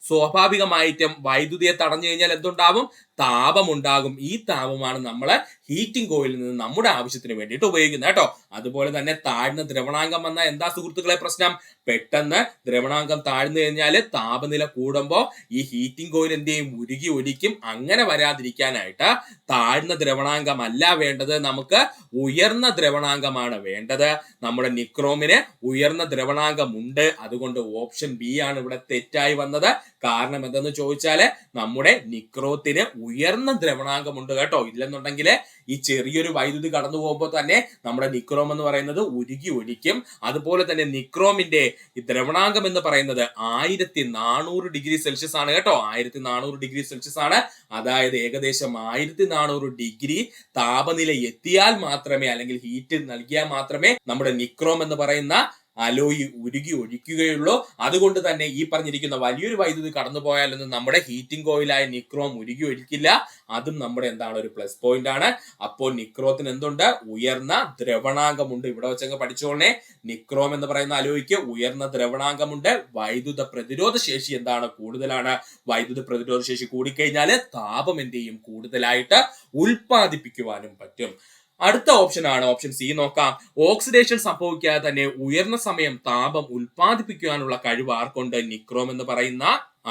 സ്വാഭാവികമായിട്ടും വൈദ്യുതിയെ തടഞ്ഞു കഴിഞ്ഞാൽ എന്തുണ്ടാവും? താപമുണ്ടാകും. ഈ താപമാണ് നമ്മള് ഹീറ്റിംഗ് കോയിലിൽ നിന്ന് നമ്മുടെ ആവശ്യത്തിന് വേണ്ടിയിട്ട് ഉപയോഗിക്കുന്നത് കേട്ടോ. അതുപോലെ തന്നെ താഴ്ന്ന ദ്രവണാങ്കം വന്നാൽ എന്താ സുഹൃത്തുക്കളെ പ്രശ്നം? പെട്ടെന്ന് ദ്രവണാങ്കം താഴ്ന്നു കഴിഞ്ഞാല് താപനില കൂടുമ്പോൾ ഈ ഹീറ്റിംഗ് കോയിൽ എന്ത് ചെയ്യും? ഉരുകി ഒലിക്കും. അങ്ങനെ വരാതിരിക്കാനായിട്ട് താഴ്ന്ന ദ്രവണാങ്കം അല്ല വേണ്ടത്, നമുക്ക് ഉയർന്ന ദ്രവണാങ്കമാണ് വേണ്ടത്. നമ്മുടെ നിക്രോമിന് ഉയർന്ന ദ്രവണാങ്കം ഉണ്ട്. അതുകൊണ്ട് ഓപ്ഷൻ ബി ആണ് ഇവിടെ തെറ്റായി വന്നത്. കാരണം എന്തെന്ന് ചോദിച്ചാല് നമ്മുടെ നിക്രോത്തിന് ഉയർന്ന ദ്രവണാങ്കം ഉണ്ട് കേട്ടോ. ഇല്ലെന്നുണ്ടെങ്കിൽ ഈ ചെറിയൊരു വൈദ്യുതി കടന്നു പോകുമ്പോൾ തന്നെ നമ്മുടെ നിക്രോം എന്ന് പറയുന്നത് ഉരുകി ഒലിക്കും. അതുപോലെ തന്നെ നിക്രോമിന്റെ ഈ ദ്രവണാങ്കം എന്ന് പറയുന്നത് 1400 ഡിഗ്രി സെൽഷ്യസ് ആണ് കേട്ടോ. 1400 ഡിഗ്രി സെൽഷ്യസ് ആണ്. അതായത് ഏകദേശം 1400 ഡിഗ്രി താപനില എത്തിയാൽ മാത്രമേ, അല്ലെങ്കിൽ ഹീറ്റ് നൽകിയാൽ മാത്രമേ നമ്മുടെ നിക്രോം എന്ന് പറയുന്ന അലോയി ഉരുകി ഒഴിക്കുകയുള്ളൂ. അതുകൊണ്ട് തന്നെ ഈ പറഞ്ഞിരിക്കുന്ന വലിയൊരു വൈദ്യുതി കടന്നു പോയാലൊന്നും നമ്മുടെ ഹീറ്റിംഗ് കോയിലായ നിക്രോം ഉരുകി ഒഴിക്കില്ല. അതും നമ്മുടെ എന്താണ് ഒരു പ്ലസ് പോയിന്റ് ആണ്. അപ്പോൾ നിക്രോത്തിന് എന്തുണ്ട്? ഉയർന്ന ദ്രവണാങ്കമുണ്ട്. ഇവിടെ വെച്ചങ്ങ് പഠിച്ചോളേ. നിക്രോം എന്ന് പറയുന്ന അലോയ്ക്ക് ഉയർന്ന ദ്രവണാങ്കമുണ്ട്. വൈദ്യുത പ്രതിരോധ ശേഷി എന്താണ്? കൂടുതലാണ്. വൈദ്യുത പ്രതിരോധ ശേഷി കൂടിക്കഴിഞ്ഞാൽ താപം എന്ത് ചെയ്യും? കൂടുതലായിട്ട് ഉൽപ്പാദിപ്പിക്കുവാനും പറ്റും. അടുത്ത ഓപ്ഷൻ ആണ് ഓപ്ഷൻ സി. നോക്കാം. ഓക്സിഡേഷൻ സംഭവിക്കാതെ തന്നെ ഉയർന്ന സമയം താപം ഉൽപ്പാദിപ്പിക്കുവാനുള്ള കഴിവ് ആർക്കുണ്ട്? നിക്രോം എന്ന് പറയുന്ന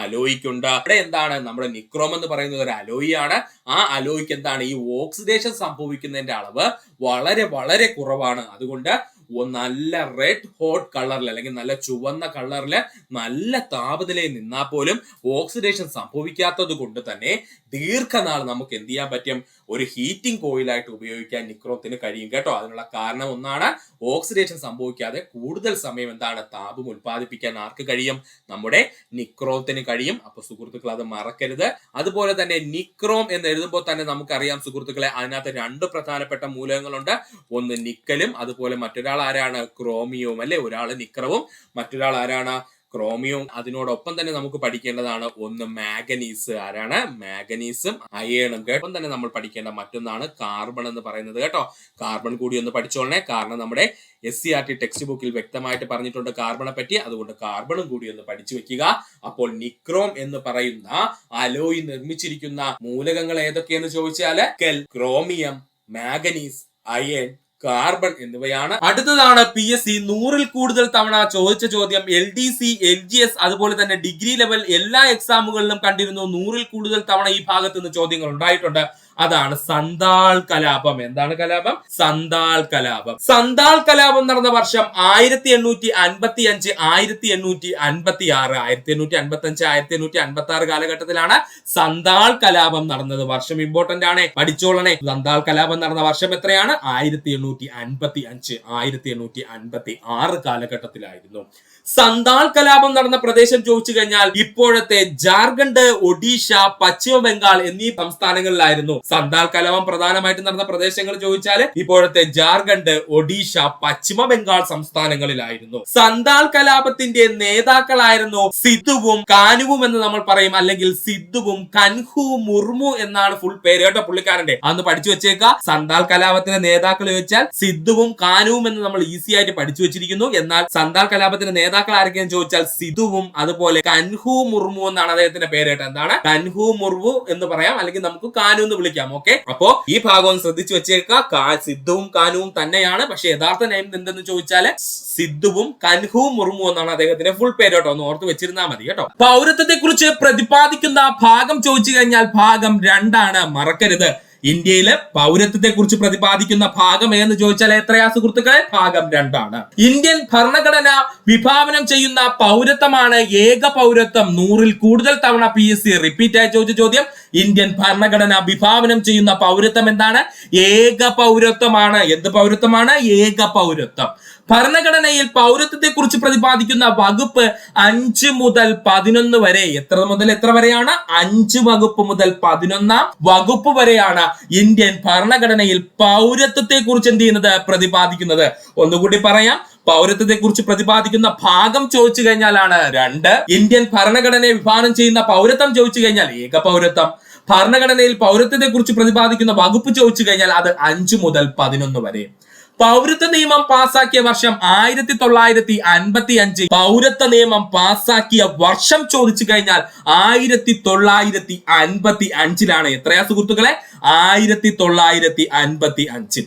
അലോയ്ക്കുണ്ട്. ഇവിടെ എന്താണ്? നമ്മുടെ നിക്രോം എന്ന് പറയുന്നത് ഒരു അലോയി ആണ്. ആ അലോയ്ക്ക് എന്താണ്? ഈ ഓക്സിഡേഷൻ സംഭവിക്കുന്നതിന്റെ അളവ് വളരെ വളരെ കുറവാണ്. അതുകൊണ്ട് നല്ല റെഡ് ഹോട്ട് കളറിൽ, അല്ലെങ്കിൽ നല്ല ചുവന്ന കളറില് നല്ല താപനിലയിൽ നിന്നാൽ പോലും ഓക്സിഡേഷൻ സംഭവിക്കാത്തത് കൊണ്ട് തന്നെ ദീർഘനാൾ നമുക്ക് എന്ത് ചെയ്യാൻ പറ്റും? ഒരു ഹീറ്റിംഗ് കോയിലായിട്ട് ഉപയോഗിക്കാൻ നിക്രോത്തിന് കഴിയും കേട്ടോ. അതിനുള്ള കാരണം ഒന്നാണ് ഓക്സിഡേഷൻ സംഭവിക്കാതെ കൂടുതൽ സമയം എന്താണ്? താപം ഉൽപ്പാദിപ്പിക്കാൻ ആർക്ക് കഴിയും? നമ്മുടെ നിക്രോത്തിന് കഴിയും. അപ്പൊ സുഹൃത്തുക്കൾ അത് മറക്കരുത്. അതുപോലെ തന്നെ നിക്രോം എന്ന് എഴുതുമ്പോൾ തന്നെ നമുക്കറിയാം സുഹൃത്തുക്കളെ, അതിനകത്ത് 2 പ്രധാനപ്പെട്ട മൂലകങ്ങളുണ്ട്. ഒന്ന് നിക്കലും, അതുപോലെ മറ്റൊരാൾ ആരാണ്? ക്രോമിയവും അല്ലെ. ഒരാള് നിക്രവും, മറ്റൊരാൾ ആരാണ്? ക്രോമിയവും. അതിനോടൊപ്പം തന്നെ നമുക്ക് പഠിക്കേണ്ടതാണ് ഒന്ന് മാംഗനീസ്. ആരാണ്? മാംഗനീസും അയേണും. ഒപ്പം തന്നെ നമ്മൾ പഠിക്കേണ്ട മറ്റൊന്നാണ് കാർബൺ എന്ന് പറയുന്നത് കേട്ടോ. കാർബൺ കൂടി ഒന്ന് പഠിച്ചോളണേ. കാരണം നമ്മുടെ SCERT ടെക്സ്റ്റ് ബുക്കിൽ വ്യക്തമായിട്ട് പറഞ്ഞിട്ടുണ്ട് കാർബണെ പറ്റി. അതുകൊണ്ട് കാർബണും കൂടി ഒന്ന് പഠിച്ചു വെക്കുക. അപ്പോൾ നിക്രോം എന്ന് പറയുന്ന അലോയ് നിർമ്മിച്ചിരിക്കുന്ന മൂലകങ്ങൾ ഏതൊക്കെയെന്ന് ചോദിച്ചാൽ ക്രോമിയം, മാംഗനീസ്, അയൺ, കാർബൺ എന്നിവയാണ്. അടുത്തതാണ് PSC 100-ൽ കൂടുതൽ തവണ ചോദിച്ച ചോദ്യം. LDC, LGS അതുപോലെ തന്നെ ഡിഗ്രി ലെവൽ എല്ലാ എക്സാമുകളിലും കണ്ടിരുന്നു 100-ൽ കൂടുതൽ തവണ ഈ ഭാഗത്ത് നിന്ന് ചോദ്യങ്ങൾ ഉണ്ടായിട്ടുണ്ട്. അതാണ് സന്താൾ കലാപം. എന്താണ് കലാപം? സന്താൾ കലാപം. സന്താൾ കലാപം നടന്ന വർഷം 1855, 1856, 1855, 1856 കാലഘട്ടത്തിലാണ് സന്താൾ കലാപം നടന്നത്. വർഷം ഇമ്പോർട്ടന്റ് ആണ്, പഠിച്ചോളണേ. സന്താൾ കലാപം നടന്ന വർഷം എത്രയാണ്? 1855, 1856 കാലഘട്ടത്തിലായിരുന്നു. സന്താൾ കലാപം നടന്ന പ്രദേശം ചോദിച്ചു കഴിഞ്ഞാൽ ഇപ്പോഴത്തെ ജാർഖണ്ഡ്, ഒഡീഷ, പശ്ചിമ ബംഗാൾ എന്നീ സംസ്ഥാനങ്ങളിലായിരുന്നു. സന്താൾ കലാപം പ്രധാനമായിട്ട് നടന്ന പ്രദേശങ്ങൾ ചോദിച്ചാൽ ഇപ്പോഴത്തെ ജാർഖണ്ഡ്, ഒഡീഷ, പശ്ചിമ ബംഗാൾ സംസ്ഥാനങ്ങളിലായിരുന്നു. സന്താൾ കലാപത്തിന്റെ നേതാക്കളായിരുന്നു സിദ്ധുവും കാനുവും എന്ന് നമ്മൾ പറയും, അല്ലെങ്കിൽ സിദ്ധുവും കൻഹു മുർമു എന്നാണ് ഫുൾ പേര് കേട്ടോ പുള്ളിക്കാരന്റെ. അന്ന് പഠിച്ചു വെച്ചേക്ക. സന്താൾ കലാപത്തിന്റെ നേതാക്കൾ ചോദിച്ചാൽ ചോദിച്ചാൽ സിദ്ധുവും കാനുവും എന്ന് നമ്മൾ ഈസി ആയിട്ട് പഠിച്ചു വെച്ചിരിക്കുന്നു. എന്നാൽ സന്താൽ കലാപത്തിന്റെ നേതാക്കൾ ആരൊക്കെയെന്ന് ചോദിച്ചാൽ സിദ്ധുവും അതുപോലെ കൻഹു മുർമു എന്നാണ് അദ്ദേഹത്തിന്റെ പേര് കേട്ടോ. എന്താണ് കൻഹു മുർമു എന്ന് പറയാം, അല്ലെങ്കിൽ നമുക്ക് കാനു എന്ന് വിളിക്കാം. ഓക്കെ, അപ്പോ ഈ ഭാഗം ഒന്ന് ശ്രദ്ധിച്ചു വെച്ചേക്കുക. സിദ്ധുവും കാനുവും തന്നെയാണ്, പക്ഷെ യഥാർത്ഥ നെയിം എന്തെന്ന് ചോദിച്ചാല് സിദ്ധുവും കൻഹു മുർമു എന്നാണ് അദ്ദേഹത്തിന്റെ ഫുൾ പേര് കേട്ടോ. ഒന്ന് ഓർത്ത് വെച്ചിരുന്നാൽ മതി കേട്ടോ. പൗരത്വത്തെ കുറിച്ച് പ്രതിപാദിക്കുന്ന ഭാഗം ചോദിച്ചു കഴിഞ്ഞാൽ ഭാഗം 2 മറക്കരുത്. ഇന്ത്യയിലെ പൗരത്വത്തെ കുറിച്ച് പ്രതിപാദിക്കുന്ന ഭാഗം ഏതെന്ന് ചോദിച്ചാൽ എത്രയാ സുഹൃത്തുക്കളെ? ഭാഗം 2. ഇന്ത്യൻ ഭരണഘടന വിഭാവനം ചെയ്യുന്ന പൗരത്വമാണ് ഏക പൗരത്വം. 100-ൽ കൂടുതൽ തവണ PSC റിപ്പീറ്റ് ആയി ചോദിച്ച ചോദ്യം. ഇന്ത്യൻ ഭരണഘടന വിഭാവനം ചെയ്യുന്ന പൗരത്വം എന്താണ്? ഏക പൗരത്വമാണ്. എന്ത് പൗരത്വമാണ്? ഏക പൗരത്വം. ഭരണഘടനയിൽ പൗരത്വത്തെ കുറിച്ച് പ്രതിപാദിക്കുന്ന വകുപ്പ് 5 മുതൽ 11 വരെ. എത്ര മുതൽ എത്ര വരെയാണ്? 5 വകുപ്പ് മുതൽ 11 വകുപ്പ് വരെയാണ് ഇന്ത്യൻ ഭരണഘടനയിൽ പൗരത്വത്തെ കുറിച്ച് എന്ത് ചെയ്യുന്നത്? പ്രതിപാദിക്കുന്നത്. ഒന്നുകൂടി പറയാം, പൗരത്വത്തെ കുറിച്ച് പ്രതിപാദിക്കുന്ന ഭാഗം ചോദിച്ചു കഴിഞ്ഞാലാണ് 2. ഇന്ത്യൻ ഭരണഘടനയെ വിഭാവനം ചെയ്യുന്ന പൗരത്വം ചോദിച്ചു കഴിഞ്ഞാൽ ഏക പൗരത്വം. ഭരണഘടനയിൽ പൗരത്വത്തെ കുറിച്ച് പ്രതിപാദിക്കുന്ന വകുപ്പ് ചോദിച്ചു കഴിഞ്ഞാൽ അത് 5 മുതൽ 11 വരെ. പൗരത്വ നിയമം പാസാക്കിയ വർഷം 1955. പൗരത്വ നിയമം പാസാക്കിയ വർഷം ചോദിച്ചു കഴിഞ്ഞാൽ 1955. എത്രയാ സുഹൃത്തുക്കളെ? 1955.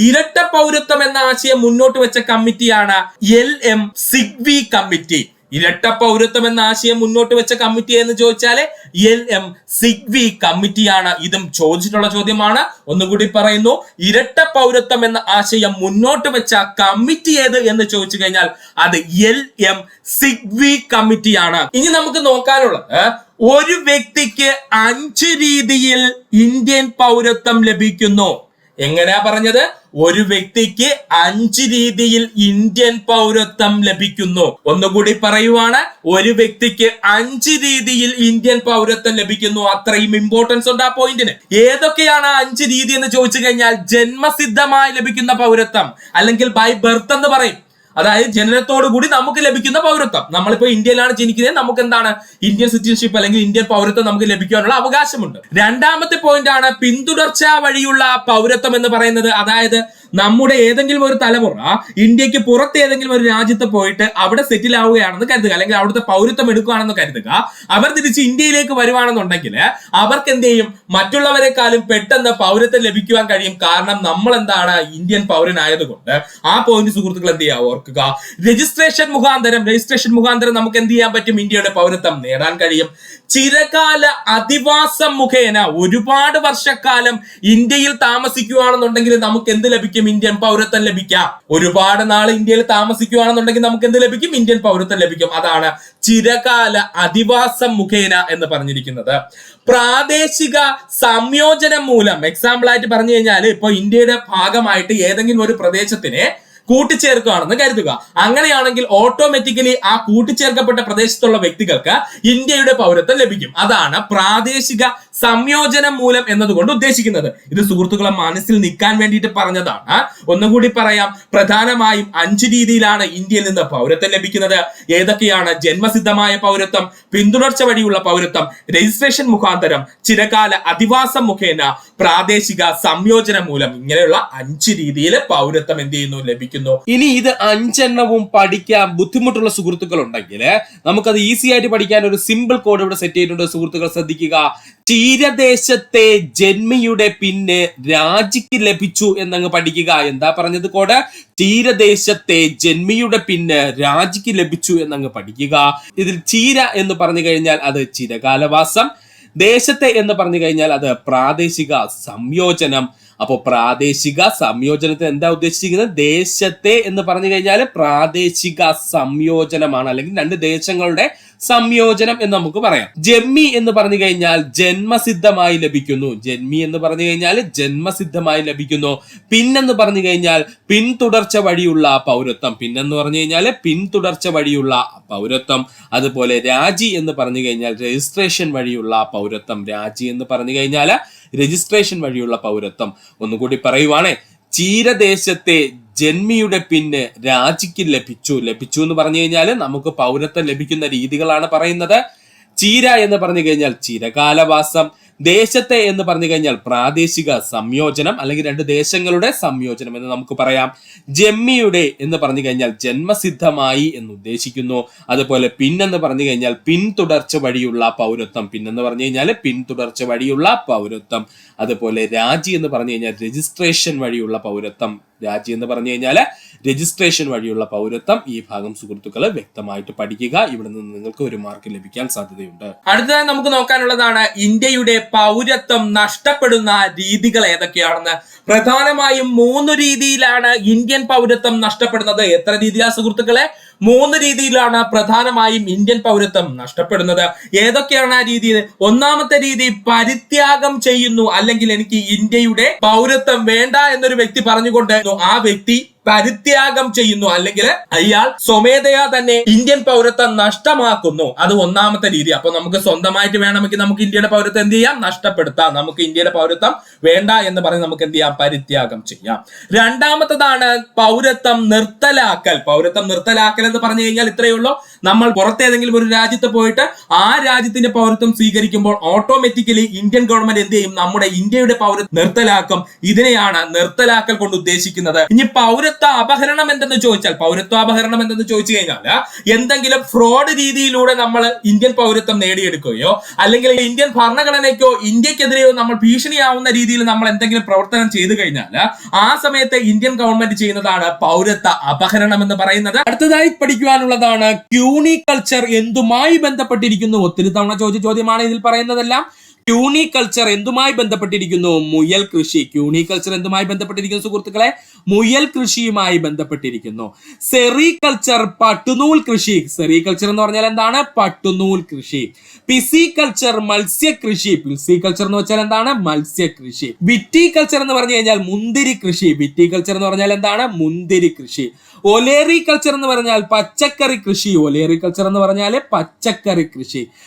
ഇരട്ട പൗരത്വം എന്ന ആശയം മുന്നോട്ട് വെച്ച കമ്മിറ്റിയാണ് LM സിഗ്വി കമ്മിറ്റി. ഇരട്ട പൗരത്വം എന്ന ആശയം മുന്നോട്ട് വെച്ച കമ്മിറ്റി എന്ന് ചോദിച്ചാല് LM സിഗ്വി കമ്മിറ്റിയാണ്. ഇതും ചോദിച്ചിട്ടുള്ള ചോദ്യമാണ്. ഒന്നുകൂടി പറയുന്നു, ഇരട്ട പൗരത്വം എന്ന ആശയം മുന്നോട്ട് വെച്ച കമ്മിറ്റി ഏത് എന്ന് ചോദിച്ചു കഴിഞ്ഞാൽ അത് LM സിഗ്വി കമ്മിറ്റിയാണ്. ഇനി നമുക്ക് നോക്കാനുള്ളത്, ഒരു വ്യക്തിക്ക് 5 രീതിയിൽ ഇന്ത്യൻ പൗരത്വം ലഭിക്കുന്നു. എങ്ങനെയാ പറഞ്ഞത്? ഒരു വ്യക്തിക്ക് 5 രീതിയിൽ ഇന്ത്യൻ പൗരത്വം ലഭിക്കുന്നു. ഒന്നുകൂടി പറയുവാണ്, ഒരു വ്യക്തിക്ക് 5 രീതിയിൽ ഇന്ത്യൻ പൗരത്വം ലഭിക്കുന്നു. അത്രയും ഇമ്പോർട്ടൻസ് ഉണ്ട് ആ പോയിന്റിന്. ഏതൊക്കെയാണ് 5 രീതി എന്ന് ചോദിച്ചു കഴിഞ്ഞാൽ ജന്മസിദ്ധമായി ലഭിക്കുന്ന പൗരത്വം, അല്ലെങ്കിൽ ബൈ ബർത്ത് എന്ന് പറയും. അതായത് ജനനത്തോടു കൂടി നമുക്ക് ലഭിക്കുന്ന പൗരത്വം. നമ്മളിപ്പോ ഇന്ത്യയിലാണ് ജനിക്കുന്നത്, നമുക്ക് എന്താണ് ഇന്ത്യൻ സിറ്റിസൺഷിപ്പ് അല്ലെങ്കിൽ ഇന്ത്യൻ പൗരത്വം നമുക്ക് ലഭിക്കാനുള്ള അവകാശമുണ്ട്. 2ാമത്തെ പോയിന്റ് ആണ് പിന്തുടർച്ച വഴിയുള്ള പൗരത്വം എന്ന് പറയുന്നത്. അതായത് നമ്മുടെ ഏതെങ്കിലും ഒരു തലമുറ ഇന്ത്യക്ക് പുറത്ത് ഏതെങ്കിലും ഒരു രാജ്യത്ത് പോയിട്ട് അവിടെ സെറ്റിൽ ആവുകയാണെന്ന് കരുതുക, അല്ലെങ്കിൽ അവിടുത്തെ പൗരത്വം എടുക്കുകയാണെന്ന് കരുതുക. അവർ തിരിച്ച് ഇന്ത്യയിലേക്ക് വരുവാണെന്നുണ്ടെങ്കിൽ അവർക്ക് എന്ത് ചെയ്യും? മറ്റുള്ളവരെക്കാളും പെട്ടെന്ന് പൗരത്വം ലഭിക്കുവാൻ കഴിയും. കാരണം നമ്മൾ എന്താണ്? ഇന്ത്യൻ പൗരനായതുകൊണ്ട്. ആ പോയിന്റ് സുഹൃത്തുക്കൾ എന്ത് ചെയ്യുക? ഓർക്കുക. രജിസ്ട്രേഷൻ മുഖാന്തരം നമുക്ക് എന്ത് ചെയ്യാൻ പറ്റും? ഇന്ത്യയുടെ പൗരത്വം നേടാൻ കഴിയും. ചിരകാല അധിവാസം മുഖേന ഒരുപാട് വർഷക്കാലം ഇന്ത്യയിൽ താമസിക്കുകയാണെന്നുണ്ടെങ്കിൽ നമുക്ക് എന്ത് ലഭിക്കും? ഇന്ത്യൻ പൗരത്വം ലഭിക്കാം. ഒരുപാട് നാൾ ഇന്ത്യയിൽ താമസിക്കുകയാണെന്നുണ്ടെങ്കിൽ നമുക്ക് എന്ത് ലഭിക്കും? ഇന്ത്യൻ പൗരത്വം ലഭിക്കും. അതാണ് ചിരകാല അധിവാസം മുഖേന എന്ന് പറഞ്ഞിരിക്കുന്നത്. പ്രാദേശിക സംയോജനം മൂലം, എക്സാമ്പിൾ ആയിട്ട് പറഞ്ഞു കഴിഞ്ഞാൽ ഇപ്പൊ ഇന്ത്യയുടെ ഭാഗമായിട്ട് ഏതെങ്കിലും ഒരു പ്രദേശത്തിനെ കൂട്ടിച്ചേർക്കുകയാണെന്ന് കരുതുക. അങ്ങനെയാണെങ്കിൽ ഓട്ടോമാറ്റിക്കലി ആ കൂട്ടിച്ചേർക്കപ്പെട്ട പ്രദേശത്തുള്ള വ്യക്തികൾക്ക് ഇന്ത്യയുടെ പൗരത്വം ലഭിക്കും. അതാണ് പ്രാദേശിക സംയോജനം മൂലം എന്നതുകൊണ്ട് ഉദ്ദേശിക്കുന്നത്. ഇത് സുഹൃത്തുക്കളെ മനസ്സിൽ നിൽക്കാൻ വേണ്ടിയിട്ട് പറഞ്ഞതാണ്. ഒന്നുകൂടി പറയാം, പ്രധാനമായും 5 രീതിയിലാണ് ഇന്ത്യയിൽ നിന്ന് പൗരത്വം ലഭിക്കുന്നത്. ഏതൊക്കെയാണ്? ജന്മസിദ്ധമായ പൗരത്വം, പിന്തുടർച്ച വഴിയുള്ള പൗരത്വം, രജിസ്ട്രേഷൻ മുഖാന്തരം, ചിരകാല അധിവാസം മുഖേന, പ്രാദേശിക സംയോജനം മൂലം. ഇങ്ങനെയുള്ള 5 രീതിയിൽ പൗരത്വം എന്ത് ചെയ്യുന്നു? ലഭിക്കുന്നു. ഇനി ഇത് 5 പഠിക്കാൻ ബുദ്ധിമുട്ടുള്ള സുഹൃത്തുക്കൾ ഉണ്ടെങ്കിൽ നമുക്കത് ഈസി ആയിട്ട് പഠിക്കാൻ ഒരു സിമ്പിൾ കോഡ് ഇവിടെ സെറ്റ് ചെയ്തിട്ടുണ്ട്. സുഹൃത്തുക്കൾ ശ്രദ്ധിക്കുക. തീരദേശത്തെ ജന്മിയുടെ പിന്നെ രാജിക്ക് ലഭിച്ചു എന്നങ്ങ് പഠിക്കുക. എന്താ പറഞ്ഞത് കോഡ്? തീരദേശത്തെ ജന്മിയുടെ പിന്നെ രാജിക്ക് ലഭിച്ചു എന്നങ്ങ് പഠിക്കുക. ഇതിൽ ചീര എന്ന് പറഞ്ഞു കഴിഞ്ഞാൽ അത് ചിരകാലവാസം, ദേശത്തെ എന്ന് പറഞ്ഞു കഴിഞ്ഞാൽ അത് പ്രാദേശിക സംയോജനം. അപ്പൊ പ്രാദേശിക സംയോജനത്തെ എന്താ ഉദ്ദേശിക്കുന്നത്? ദേശത്തെ എന്ന് പറഞ്ഞു കഴിഞ്ഞാൽ പ്രാദേശിക സംയോജനമാണ്, അല്ലെങ്കിൽ 2 ദേശങ്ങളുടെ സംയോജനം എന്ന് നമുക്ക് പറയാം. ജന്മി എന്ന് പറഞ്ഞു കഴിഞ്ഞാൽ ജന്മസിദ്ധമായി ലഭിക്കുന്നു. ജന്മി എന്ന് പറഞ്ഞു കഴിഞ്ഞാൽ ജന്മസിദ്ധമായി ലഭിക്കുന്നു. പിന്നെന്ന് പറഞ്ഞു കഴിഞ്ഞാൽ പിന്തുടർച്ച വഴിയുള്ള പൗരത്വം. പിന്നെന്ന് പറഞ്ഞു കഴിഞ്ഞാൽ പിന്തുടർച്ച വഴിയുള്ള പൗരത്വം. അതുപോലെ രാജി എന്ന് പറഞ്ഞു കഴിഞ്ഞാൽ രജിസ്ട്രേഷൻ വഴിയുള്ള പൗരത്വം. രാജി എന്ന് പറഞ്ഞു കഴിഞ്ഞാൽ രജിസ്ട്രേഷൻ വഴിയുള്ള പൗരത്വം. ഒന്നുകൂടി പറയുവാണേ, തീരദേശത്തെ ജന്മിയുടെ പിന്നെ രാജിക്ക് ലഭിച്ചു എന്ന് പറഞ്ഞു കഴിഞ്ഞാൽ നമുക്ക് പൗരത്വം ലഭിക്കുന്ന രീതികളാണ് പറയുന്നത്. ചീര എന്ന് പറഞ്ഞു കഴിഞ്ഞാൽ ചിരകാലവാസം, ദേശത്തെ എന്ന് പറഞ്ഞു കഴിഞ്ഞാൽ പ്രാദേശിക സംയോജനം അല്ലെങ്കിൽ രണ്ട് ദേശങ്ങളുടെ സംയോജനം എന്ന് നമുക്ക് പറയാം. ജമ്മിയുടെ എന്ന് പറഞ്ഞു കഴിഞ്ഞാൽ ജന്മസിദ്ധമായി എന്ന് ഉദ്ദേശിക്കുന്നു. അതുപോലെ പിന്നെന്ന് പറഞ്ഞു കഴിഞ്ഞാൽ പിന്തുടർച്ച വഴിയുള്ള പൗരത്വം, പിന്നെന്ന് പറഞ്ഞു കഴിഞ്ഞാൽ പിന്തുടർച്ച വഴിയുള്ള പൗരത്വം. അതുപോലെ രാജി എന്ന് പറഞ്ഞു കഴിഞ്ഞാൽ രജിസ്ട്രേഷൻ വഴിയുള്ള പൗരത്വം, രാജി എന്ന് പറഞ്ഞു കഴിഞ്ഞാൽ രജിസ്ട്രേഷൻ വഴിയുള്ള പൗരത്വം. ഈ ഭാഗം സുഹൃത്തുക്കളെ വ്യക്തമായിട്ട് പഠിക്കുക. ഇവിടെ നിന്ന് നിങ്ങൾക്ക് ഒരു മാർക്ക് ലഭിക്കാൻ സാധ്യതയുണ്ട്. അടുത്തതായി നമുക്ക് നോക്കാനുള്ളതാണ് ഇന്ത്യയുടെ പൗരത്വം നഷ്ടപ്പെടുന്ന രീതികൾ ഏതൊക്കെയാണെന്ന്. പ്രധാനമായും 3 രീതിയിലാണ് ഇന്ത്യൻ പൗരത്വം നഷ്ടപ്പെടുന്നത്. എത്ര രീതിയിലാണ് സുഹൃത്തുക്കളെ? 3 രീതിയിലാണ് പ്രധാനമായും ഇന്ത്യൻ പൗരത്വം നഷ്ടപ്പെടുന്നത്. ഏതൊക്കെയാണ് ആ രീതിയിൽ? ഒന്നാമത്തെ രീതി, പരിത്യാഗം ചെയ്യുന്നു, അല്ലെങ്കിൽ എനിക്ക് ഇന്ത്യയുടെ പൗരത്വം വേണ്ട എന്നൊരു വ്യക്തി പറഞ്ഞുകൊണ്ട് ആ വ്യക്തി പരിത്യാഗം ചെയ്യുന്നു, അല്ലെങ്കിൽ അയാൾ സ്വമേധയാ തന്നെ ഇന്ത്യൻ പൗരത്വം നഷ്ടമാക്കുന്നു. അത് ഒന്നാമത്തെ രീതി. അപ്പൊ നമുക്ക് സ്വന്തമായിട്ട് വേണമെങ്കിൽ നമുക്ക് ഇന്ത്യയുടെ പൗരത്വം എന്ത് ചെയ്യാം? നഷ്ടപ്പെടുത്താം. നമുക്ക് ഇന്ത്യയുടെ പൗരത്വം വേണ്ട എന്ന് പറഞ്ഞ് നമുക്ക് എന്ത് ചെയ്യാം? പരിത്യാഗം ചെയ്യാം. രണ്ടാമത്തതാണ് പൗരത്വം നിർത്തലാക്കൽ. പൗരത്വം നിർത്തലാക്കൽ എന്ന് പറഞ്ഞു കഴിഞ്ഞാൽ ഇത്രയേ ഉള്ളൂ. നമ്മൾ പുറത്തേതെങ്കിലും ഒരു രാജ്യത്ത് പോയിട്ട് ആ രാജ്യത്തിന്റെ പൗരത്വം സ്വീകരിക്കുമ്പോൾ ഓട്ടോമാറ്റിക്കലി ഇന്ത്യൻ ഗവൺമെന്റ് എന്ത് ചെയ്യും? നമ്മുടെ ഇന്ത്യയുടെ പൗരത്വം നിർത്തലാക്കും. ഇതിനെയാണ് നിർത്തലാക്കൽ കൊണ്ട് ഉദ്ദേശിക്കുന്നത്. ഇനി പൗരത്വ അപഹരണം എന്തെന്ന് ചോദിച്ചാൽ, പൗരത്വ അപഹരണം എന്തെന്ന് ചോദിച്ചു കഴിഞ്ഞാൽ എന്തെങ്കിലും ഫ്രോഡ് രീതിയിലൂടെ നമ്മൾ ഇന്ത്യൻ പൗരത്വം നേടിയെടുക്കുകയോ അല്ലെങ്കിൽ ഇന്ത്യൻ ഭരണഘടനയ്ക്കോ ഇന്ത്യക്കെതിരെയോ നമ്മൾ ഭീഷണിയാവുന്ന രീതിയിൽ നമ്മൾ എന്തെങ്കിലും പ്രവർത്തനം ചെയ്തു കഴിഞ്ഞാൽ ആ സമയത്ത് ഇന്ത്യൻ ഗവൺമെന്റ് ചെയ്യുന്നതാണ് പൗരത്വ അപഹരണം എന്ന് പറയുന്നത്. അടുത്തതായി പഠിക്കുവാനുള്ളതാണ് ക്യൂണിക്കൾച്ചർ എന്തുമായി ബന്ധപ്പെട്ടിരിക്കുന്നു. ഒത്തിരി തവണ ചോദിച്ച ചോദ്യമാണ് ഇതിൽ പറയുന്നതെല്ലാം. ക്യൂണിക്കൾച്ചർ എന്തുമായി ബന്ധപ്പെട്ടിരിക്കുന്നു? മുയൽ കൃഷി. ക്യൂണിക്കൾച്ചർ എന്തുമായി ബന്ധപ്പെട്ടിരിക്കുന്നു സുഹൃത്തുക്കളെ? മുയൽ കൃഷിയുമായി ബന്ധപ്പെട്ടിരിക്കുന്നു. സെറികൾച്ചർ പട്ടുനൂൽ കൃഷി. സെറികൾച്ചർ എന്ന് പറഞ്ഞാൽ എന്താണ്? പട്ടുനൂൽ കൃഷി. പിസികൾച്ചർ മത്സ്യകൃഷി. പിസികൾച്ചർ എന്ന് വെച്ചാൽ എന്താണ്? മത്സ്യകൃഷി. വിറ്റികൾച്ചർ എന്ന് പറഞ്ഞു കഴിഞ്ഞാൽ മുന്തിരി കൃഷി. വിറ്റികൾച്ചർ എന്ന് പറഞ്ഞാൽ എന്താണ്? മുന്തിരി കൃഷി. ഒലേറികൾച്ചർ എന്ന് പറഞ്ഞാൽ പച്ചക്കറി കൃഷി. ഒലേറികൾച്ചർ എന്ന് പറഞ്ഞാൽ പച്ചക്കറി കൃഷി.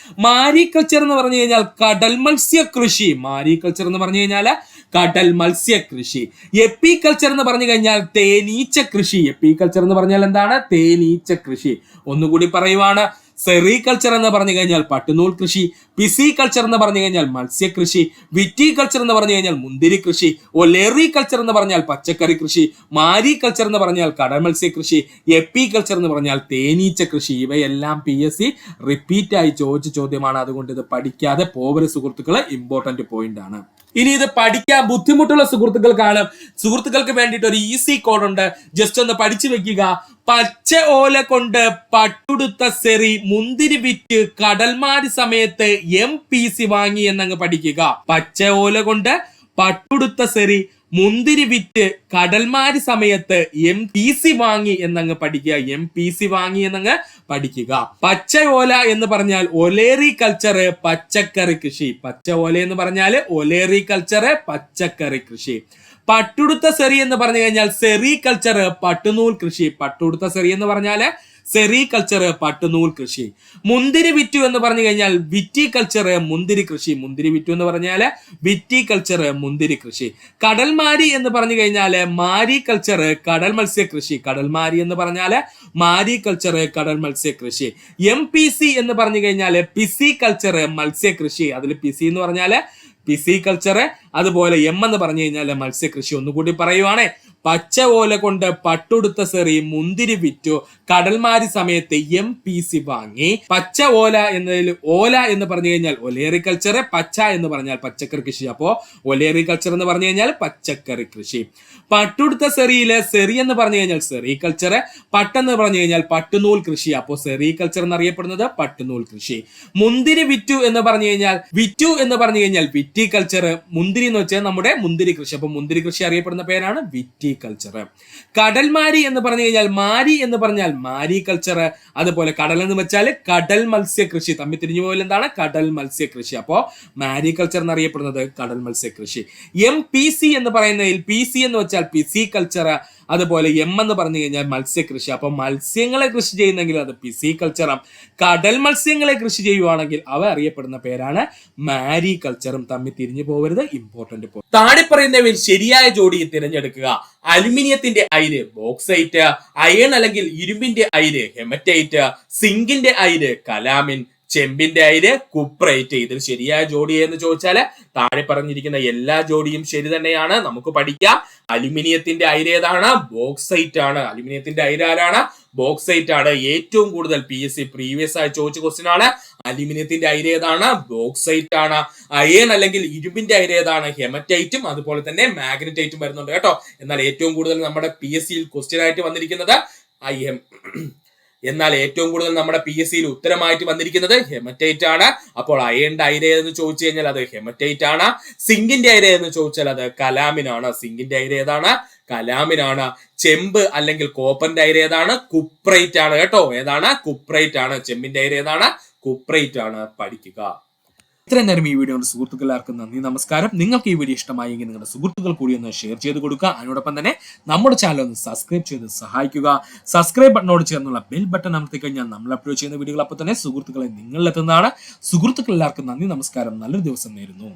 മാരികൾച്ചർ എന്ന് പറഞ്ഞു കഴിഞ്ഞാൽ കടൽ മത്സ്യ കൃഷി. മാരികൾച്ചർ എന്ന് പറഞ്ഞു കഴിഞ്ഞാൽ കടൽ മത്സ്യ കൃഷി. എപ്പികൾച്ചർ എന്ന് പറഞ്ഞു കഴിഞ്ഞാൽ തേനീച്ച കൃഷി. എപ്പികൾച്ചർ എന്ന് പറഞ്ഞാൽ എന്താണ്? തേനീച്ച കൃഷി. ഒന്നുകൂടി പറയുവാണ്. സെറികൾച്ചർ എന്ന് പറഞ്ഞു കഴിഞ്ഞാൽ പട്ടുനൂൽ കൃഷി. പിസികൾച്ചർ എന്ന് പറഞ്ഞു കഴിഞ്ഞാൽ മത്സ്യകൃഷി. വിറ്റികൾച്ചർ എന്ന് പറഞ്ഞു കഴിഞ്ഞാൽ മുന്തിരി കൃഷി. ഒലേറികൾച്ചർ എന്ന് പറഞ്ഞാൽ പച്ചക്കറി കൃഷി. മാരികൾച്ചർ എന്ന് പറഞ്ഞാൽ കടൽ മത്സ്യ കൃഷി. എപ്പികൾച്ചർ എന്ന് പറഞ്ഞാൽ തേനീച്ച കൃഷി. ഇവയെല്ലാം PSC റിപ്പീറ്റ് ആയി ചോദിച്ച ചോദ്യമാണ്. അതുകൊണ്ട് ഇത് പഠിക്കാതെ പോവരുത് സുഹൃത്തുക്കളെ. ഇമ്പോർട്ടന്റ് പോയിന്റ് ആണ്. ഇനി ഇത് പഠിക്കാൻ ബുദ്ധിമുട്ടുള്ള സുഹൃത്തുക്കൾക്ക് വേണ്ടിയിട്ട് ഒരു ഈസി കോഡ് ഉണ്ട്. ജസ്റ്റ് ഒന്ന് പഠിച്ചു വെക്കുക. പച്ച ഓല കൊണ്ട് പട്ടുടുത്ത സെറി മുന്തിരി വിറ്റ് കടൽമാരി സമയത്ത് MPC വാങ്ങി എന്നങ്ങ് പഠിക്കുക. പച്ച ഓല കൊണ്ട് പട്ടുടുത്ത സെറി മുന്തിരി വിറ്റ് കടൽമാരി സമയത്ത് MPC വാങ്ങി എന്നങ്ങ് പഠിക്കുക. MPC വാങ്ങി എന്നങ്ങ് പഠിക്കുക. പച്ച ഓല എന്ന് പറഞ്ഞാൽ ഒലേറി കൾച്ചർ പച്ചക്കറി കൃഷി. പച്ച ഓല എന്ന് പറഞ്ഞാൽ ഒലേറി കൾച്ചർ പച്ചക്കറി കൃഷി. പട്ടുടുത്ത സെറി എന്ന് പറഞ്ഞു കഴിഞ്ഞാൽ സെറികൾച്ചർ പട്ടുനൂൽ കൃഷി. പട്ടുടുത്ത സെറി എന്ന് പറഞ്ഞാല് സെറികൾച്ചർ പട്ടുനൂൽ കൃഷി. മുന്തിരി വിറ്റു എന്ന് പറഞ്ഞു കഴിഞ്ഞാൽ വിറ്റികൾച്ചർ മുന്തിരി കൃഷി. മുന്തിരി വിറ്റു എന്ന് പറഞ്ഞാല് വിറ്റികൾച്ചർ മുന്തിരി കൃഷി. കടൽമാരി എന്ന് പറഞ്ഞു കഴിഞ്ഞാല് മാരികൾച്ചർ കടൽ മത്സ്യ കൃഷി. കടൽമാരി എന്ന് പറഞ്ഞാല് മാരികൾച്ചർ കടൽ മത്സ്യ കൃഷി. MPC എന്ന് പറഞ്ഞു കഴിഞ്ഞാല് പിസികൾച്ചർ മത്സ്യകൃഷി. അതിൽ പിസി എന്ന് പറഞ്ഞാല് പിസികൾച്ചർ, അതുപോലെ M എന്ന് പറഞ്ഞു കഴിഞ്ഞാൽ മത്സ്യകൃഷി. ഒന്നുകൂടി പറയുവാണേ. പച്ച ഓല കൊണ്ട് പട്ടുടുത്ത സെറി മുന്തിരി വിറ്റു കടൽമാരി സമയത്ത് MPC വാങ്ങി. പച്ച ഓല എന്നതിൽ ഓല എന്ന് പറഞ്ഞു കഴിഞ്ഞാൽ ഒലേറികൾച്ചർ, പച്ച എന്ന് പറഞ്ഞാൽ പച്ചക്കറി കൃഷി. അപ്പോ ഒലേറികൾച്ചർ എന്ന് പറഞ്ഞു കഴിഞ്ഞാൽ പച്ചക്കറി കൃഷി. പട്ടുടുത്ത സെറിയിലെ സെറി എന്ന് പറഞ്ഞു കഴിഞ്ഞാൽ സെറികൾച്ചർ, പട്ടെന്ന് പറഞ്ഞു കഴിഞ്ഞാൽ പട്ടുനൂൽ കൃഷി. അപ്പോ സെറികൾച്ചർ എന്നറിയപ്പെടുന്നത് പട്ടുനൂൽ കൃഷി. മുന്തിരി വിറ്റു എന്ന് പറഞ്ഞു കഴിഞ്ഞാൽ വിറ്റികൾച്ചർ. മുന്തിരി എന്ന് വെച്ചാൽ നമ്മുടെ മുന്തിരി കൃഷി. അപ്പൊ മുന്തിരി കൃഷി അറിയപ്പെടുന്ന പേരാണ് വിറ്റികൾച്ചർ. കടൽമാരി എന്ന് പറഞ്ഞു കഴിഞ്ഞാൽ മാരി എന്ന് പറഞ്ഞാൽ മാരികൾച്ചർ. അതുപോലെ കടൽ എന്ന് വെച്ചാൽ കടൽ മത്സ്യ കൃഷി. തമ്മിൽ തിരിഞ്ഞു പോയാൽ എന്താണ്? കടൽ മത്സ്യ കൃഷി. അപ്പോ മാരികൾച്ചർ എന്നറിയപ്പെടുന്നത് കടൽ മത്സ്യ കൃഷി. MPC എന്ന് പറയുന്നതിൽ PC എന്ന് വെച്ചാൽ പിസികൾച്ചർ, അതുപോലെ M എന്ന് പറഞ്ഞു കഴിഞ്ഞാൽ മത്സ്യകൃഷി. അപ്പൊ മത്സ്യങ്ങളെ കൃഷി ചെയ്യുന്നെങ്കിൽ അത് പിസികൾച്ചറും, കടൽ മത്സ്യങ്ങളെ കൃഷി ചെയ്യുവാണെങ്കിൽ അവ അറിയപ്പെടുന്ന പേരാണ് മാരികൾച്ചറും. തമ്മിൽ തിരിഞ്ഞു പോകരുത്. Important point. താഴെ പറയുന്നവയിൽ ശരിയായ ജോഡി തിരഞ്ഞെടുക്കുക. അലുമിനിയത്തിന്റെ അയിര് ബോക്സൈറ്റ്, അയൺ അല്ലെങ്കിൽ ഇരുമ്പിന്റെ അയിര് ഹെമറ്റൈറ്റ്, സിങ്കിന്റെ അയിര് കലാമിൻ, ചെമ്പിന്റെ അയിര് കുപ്രൈറ്റ്. ഇതിൽ ശരിയായ ജോഡി എന്ന് ചോദിച്ചാൽ താഴെ പറഞ്ഞിരിക്കുന്ന എല്ലാ ജോഡിയും ശരി തന്നെയാണ്. നമുക്ക് പഠിക്കാം. അലുമിനിയത്തിന്റെ അയിര് ഏതാണ്? ബോക്സൈറ്റ് ആണ്. അലുമിനിയത്തിന്റെ അയിര് ആരാണ്? ബോക്സൈറ്റ് ആണ്. ഏറ്റവും കൂടുതൽ PSC പ്രീവിയസ് ആയി ചോദിച്ച ക്വസ്റ്റ്യൻ ആണ്. അലുമിനിയത്തിന്റെ അയിര് ഏതാണ്? ബോക്സൈറ്റ് ആണ്. അയൺ അല്ലെങ്കിൽ ഇരുമ്പിന്റെ അയിര് ഏതാണ്? ഹെമറ്റൈറ്റും അതുപോലെ തന്നെ മാഗ്നറ്റൈറ്റും വരുന്നുണ്ട് കേട്ടോ. എന്നാൽ ഏറ്റവും കൂടുതൽ നമ്മുടെ PSC ക്വസ്റ്റ്യൻ ആയിട്ട് വന്നിരിക്കുന്നത് ഉത്തരമായിട്ട് വന്നിരിക്കുന്നത് ഹെമറ്റൈറ്റ് ആണ്. അപ്പോൾ അയണിന്റെ അയിര് എന്ന് ചോദിച്ചു കഴിഞ്ഞാൽ അത് ഹെമറ്റൈറ്റ് ആണ്. സിങ്കിന്റെ അയിര് എന്ന് ചോദിച്ചാൽ അത് കലാമിനാണ്. സിങ്കിന്റെ അയിര് ഏതാണ്? കലാമിനാണ്. ചെമ്പ് അല്ലെങ്കിൽ കോപ്പറിന്റെ അയിര് ഏതാണ്? കുപ്രൈറ്റ് ആണ് കേട്ടോ. ഏതാണ്? കുപ്രൈറ്റ് ആണ്. ചെമ്പിന്റെ അയിര് ഏതാണ്? കുപ്രൈറ്റ് ആണ്. പഠിക്കുക. ഇത്രയും നേരം ഈ വീഡിയോ കൊണ്ട് സുഹൃത്തുക്കൾ എല്ലാവർക്കും നന്ദി, നമസ്കാരം. നിങ്ങൾക്ക് ഈ വീഡിയോ ഇഷ്ടമായെങ്കിൽ നിങ്ങളുടെ സുഹൃത്തുക്കൾ കൂടി ഒന്ന് ഷെയർ ചെയ്ത് കൊടുക്കുക. അതിനോടൊപ്പം തന്നെ നമ്മുടെ ചാനൽ ഒന്ന് സബ്സ്ക്രൈബ് ചെയ്ത് സഹായിക്കുക. സബ്സ്ക്രൈബ് ബട്ടനോട് ചേർന്നുള്ള ബെൽ ബട്ടൺ അമർത്തി കഴിഞ്ഞാൽ നമ്മൾ അപ്ലോഡ് ചെയ്യുന്ന വീഡിയോകൾ അപ്പോൾ തന്നെ സുഹൃത്തുക്കളെ നിങ്ങളിലെത്തുന്നതാണ്. സുഹൃത്തുക്കൾ എല്ലാവർക്കും നന്ദി, നമസ്കാരം. നല്ലൊരു ദിവസം നേരുന്നു.